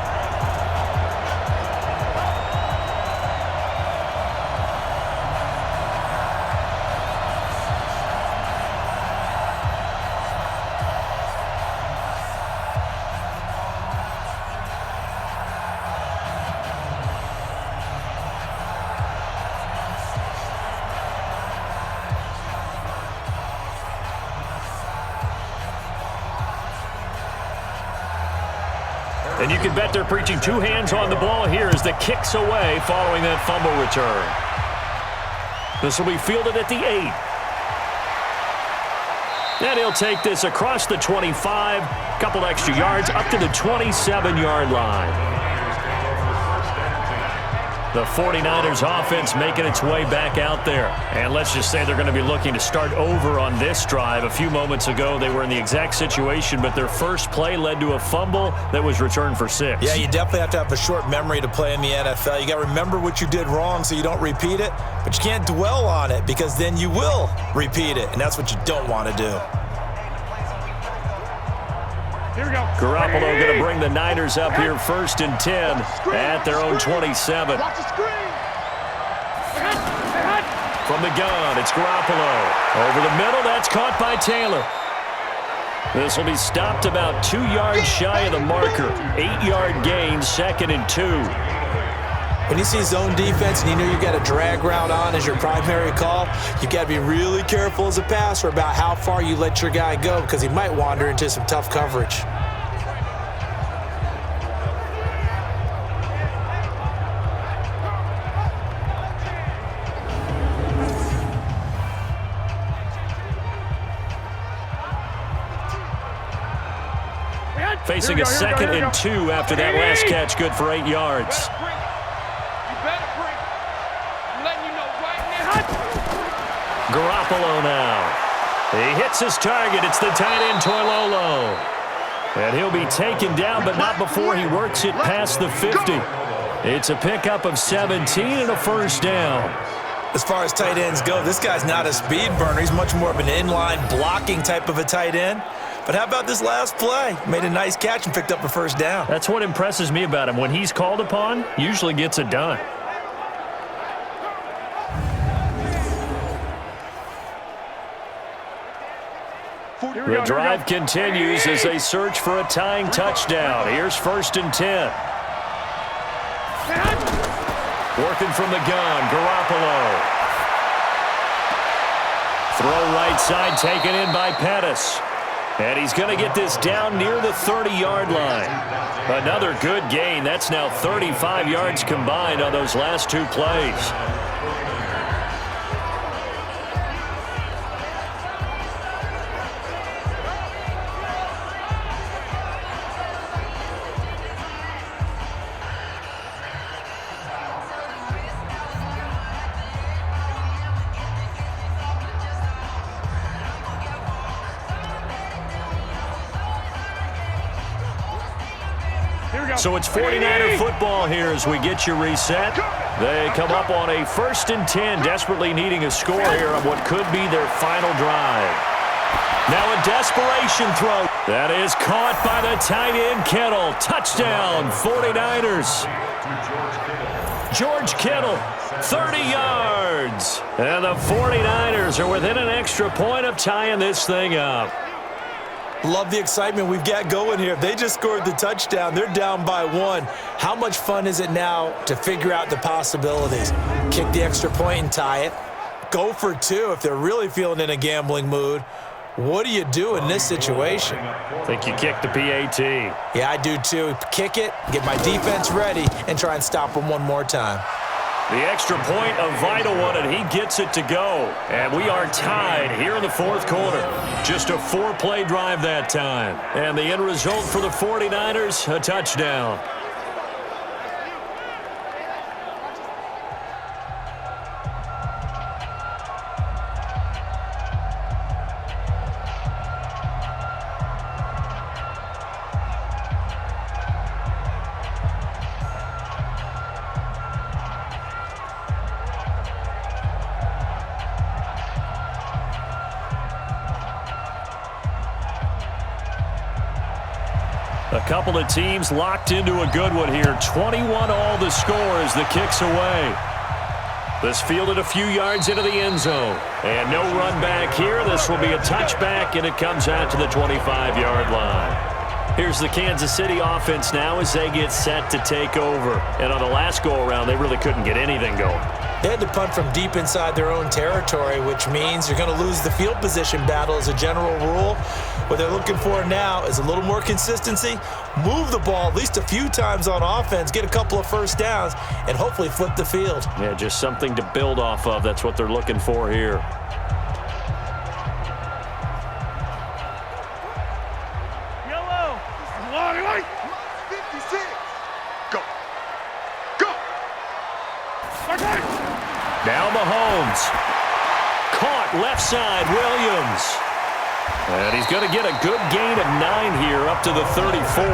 And you can bet they're preaching two hands on the ball here as the kick's away following that fumble return. This will be fielded at the 8. And he'll take this across the 25, couple extra yards, up to the 27-yard line. The 49ers offense making its way back out there. And let's just say they're going to be looking to start over on this drive. A few moments ago, they were in the exact situation, but their first play led to a fumble that was returned for 6. Yeah, you definitely have to have a short memory to play in the NFL. You got to remember what you did wrong so you don't repeat it, but you can't dwell on it because then you will repeat it, and that's what you don't want to do. Here we go. Garoppolo going to bring the Niners up here 1st and 10 at their own 27. Watch the screen. From the gun, it's Garoppolo. Over the middle, that's caught by Taylor. This will be stopped about 2 yards shy of the marker. 8-yard gain, 2nd and 2. When you see zone defense and you know you got a drag route on as your primary call, you got to be really careful as a passer about how far you let your guy go because he might wander into some tough coverage. Facing a 2nd and 2 after that last catch, good for 8 yards. Garoppolo now. He hits his target. It's the tight end, Toilolo. And he'll be taken down, but not before he works it past the 50. It's a pickup of 17 and a 1st down. As far as tight ends go, this guy's not a speed burner. He's much more of an inline blocking type of a tight end. But how about this last play? Made a nice catch and picked up a first down. That's what impresses me about him. When he's called upon, usually gets it done. The drive continues as they search for a tying touchdown. Here's 1st and 10. Working from the gun, Garoppolo. Throw right side taken in by Pettis. And he's going to get this down near the 30-yard line. Another good gain. That's now 35 yards combined on those last 2 plays. So it's 49er football here as we get you reset. They come up on a 1st and 10, desperately needing a score here on what could be their final drive. Now a desperation throw. That is caught by the tight end, Kittle. Touchdown, 49ers. George Kittle, 30 yards. And the 49ers are within an extra point of tying this thing up. Love the excitement we've got going here. They just scored the touchdown. They're down by 1. How much fun is it now to figure out the possibilities? Kick the extra point and tie it. Go for 2 if they're really feeling in a gambling mood. What do you do in this situation? I think you kick the PAT. Yeah, I do too. Kick it, get my defense ready, and try and stop them one more time. The extra point, a vital one, and he gets it to go. And we are tied here in the 4th quarter. Just a 4-play drive that time. And the end result for the 49ers, a touchdown. A couple of teams locked into a good one here. 21 all the score as the kick's away. This fielded a few yards into the end zone. And no run back here. This will be a touchback, and it comes out to the 25-yard line. Here's the Kansas City offense now as they get set to take over. And on the last go-around, they really couldn't get anything going. They had to punt from deep inside their own territory, which means you're going to lose the field position battle as a general rule. What they're looking for now is a little more consistency, move the ball at least a few times on offense, get a couple of first downs, and hopefully flip the field. Yeah, just something to build off of. That's what they're looking for here. Yellow. Long light. 56. Go. Go. Now Mahomes. Caught left side, Williams. And he's going to get a good gain of 9 here up to the 34.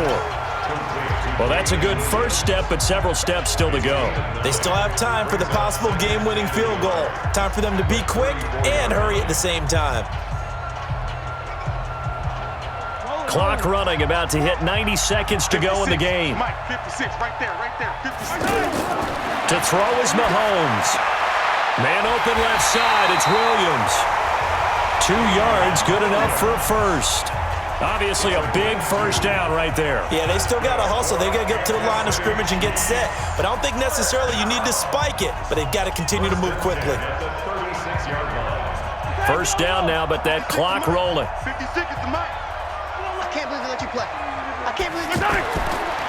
Well, that's a good first step, but several steps still to go. They still have time for the possible game-winning field goal. Time for them to be quick and hurry at the same time. Clock running, about to hit 90 seconds to go in the game. Mike, 56, right there, 56. To throw is Mahomes. Man open left side, it's Williams. 2 yards, good enough for a first. Obviously a big first down right there. Yeah, they still got to hustle. They got to get to the line of scrimmage and get set. But I don't think necessarily you need to spike it, but they've got to continue to move quickly. First down now, but that clock rolling. 56 is the mic. I can't believe they let you play. I can't believe you done it.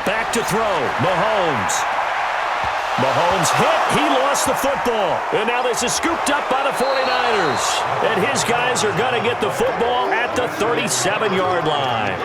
Back to throw, Mahomes. Mahomes hit, he lost the football. And now this is scooped up by the 49ers. And his guys are going to get the football at the 37-yard line.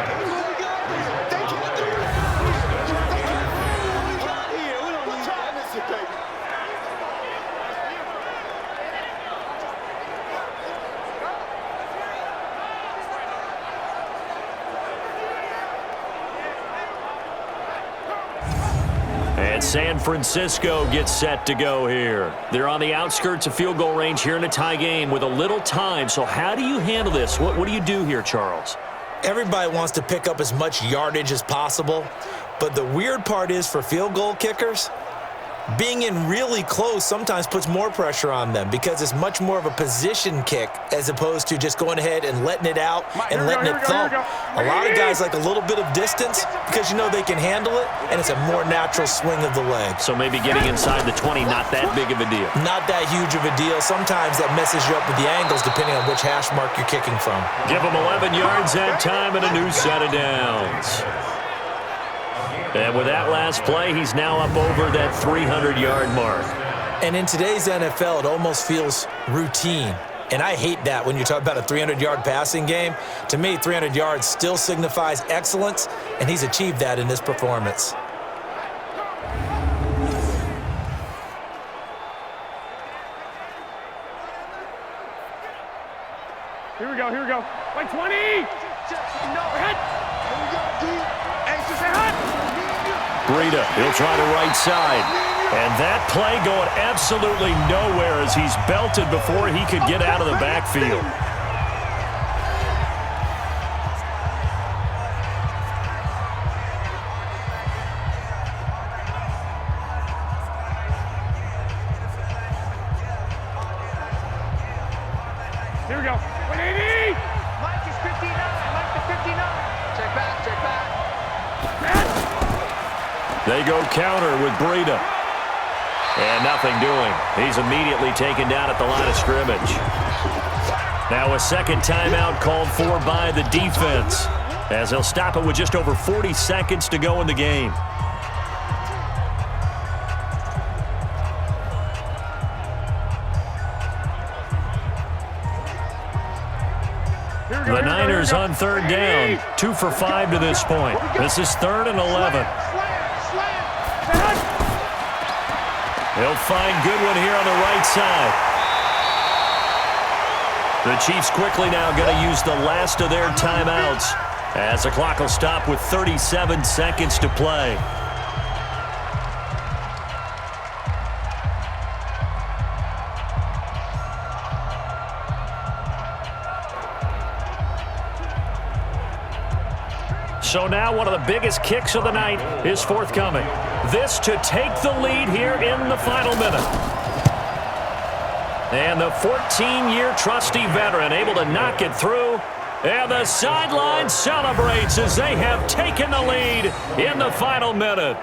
And And San Francisco gets set to go here. They're on the outskirts of field goal range here in a tie game with a little time. So how do you handle this? What do you do here, Charles? Everybody wants to pick up as much yardage as possible, but the weird part is for field goal kickers, being in really close sometimes puts more pressure on them because it's much more of a position kick as opposed to just going ahead and letting it out and letting it thump. A lot of guys like a little bit of distance because you know they can handle it, and it's a more natural swing of the leg. So maybe getting inside the 20, not that big of a deal. Not that huge of a deal. Sometimes that messes you up with the angles depending on which hash mark you're kicking from. Give them 11 yards that time and a new set of downs. And with that last play, he's now up over that 300-yard mark. And in today's NFL, it almost feels routine. And I hate that when you talk about a 300-yard passing game. To me, 300 yards still signifies excellence, and he's achieved that in this performance. Here we go. Like 20! Head! Breida, he'll try the right side. And that play going absolutely nowhere as he's belted before he could get out of the backfield. Here we go. 180! Mike is 59. Mike to 59. Check back. They go counter with Breida. And nothing doing. He's immediately taken down at the line of scrimmage. Now a second timeout called for by the defense, as they'll stop it with just over 40 seconds to go in the game. The Niners on third down, 2 for 5 to this point. This is 3rd and 11. They'll find Goodwin here on the right side. The Chiefs quickly now going to use the last of their timeouts as the clock will stop with 37 seconds to play. So now one of the biggest kicks of the night is forthcoming. This to take the lead here in the final minute. And the 14-year trusty veteran able to knock it through. And the sideline celebrates as they have taken the lead in the final minute.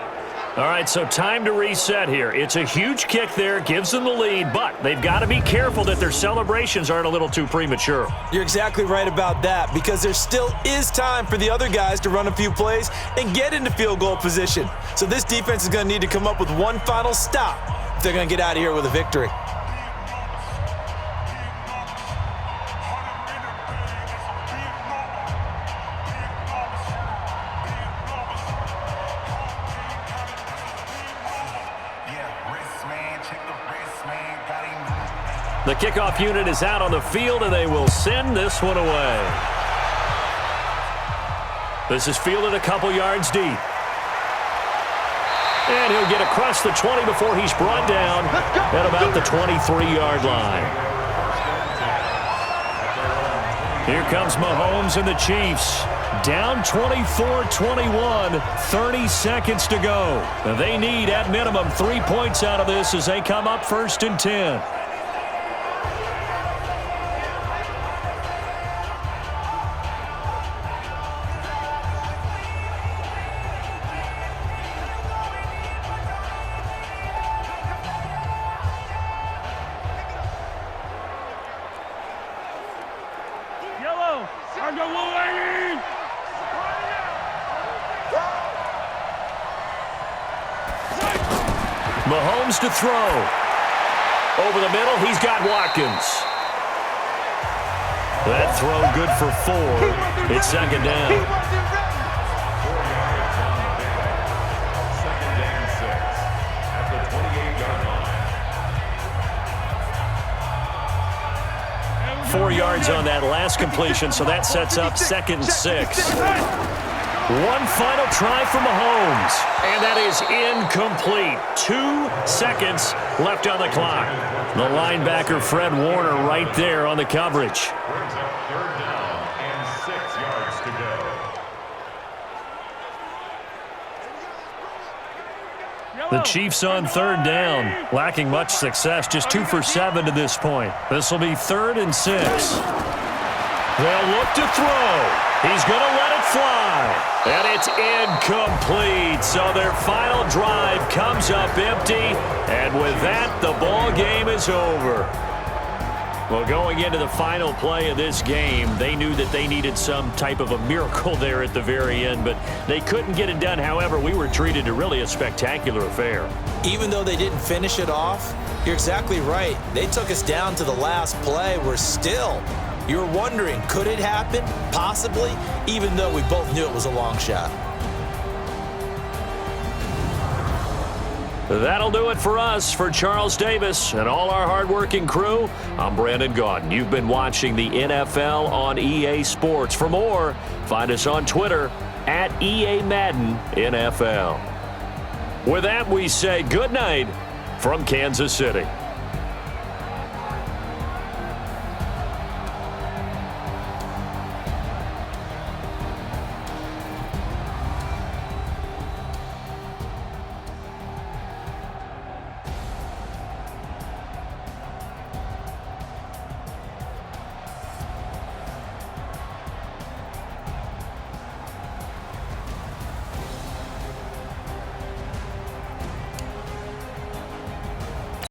All right, so time to reset here. It's a huge kick there, gives them the lead, but they've got to be careful that their celebrations aren't a little too premature. You're exactly right about that because there still is time for the other guys to run a few plays and get into field goal position. So this defense is going to need to come up with one final stop if they're going to get out of here with a victory. The kickoff unit is out on the field, and they will send this one away. This is fielded a couple yards deep. And he'll get across the 20 before he's brought down at about the 23-yard line. Here comes Mahomes and the Chiefs. Down 24-21, 30 seconds to go. And they need, at minimum, 3 points out of this as they come up 1st and 10. Mahomes to throw. Over the middle, he's got Watkins. That throw good for 4. It's 2nd down. Second and 6 at the 28-yard line. 4 yards on that last completion, so that sets up 2nd and 6. One final try for Mahomes, and that is incomplete. 2 seconds left on the clock. The linebacker, Fred Warner, right there on the coverage. Brings up third down and 6 yards to go. The Chiefs on third down, lacking much success, just 2 for 7 to this point. This will be 3rd and 6. They'll look to throw. He's going to let it fly. And it's incomplete. So their final drive comes up empty. And with that, the ball game is over. Well, going into the final play of this game, they knew that they needed some type of a miracle there at the very end, but they couldn't get it done. However, we were treated to really a spectacular affair. Even though they didn't finish it off, you're exactly right. They took us down to the last play. We're still, you're wondering, could it happen? Possibly, even though we both knew it was a long shot. That'll do it for us. For Charles Davis and all our hardworking crew, I'm Brandon Gaudin. You've been watching the NFL on EA Sports. For more, find us on Twitter at EA Madden NFL. With that, we say good night from Kansas City.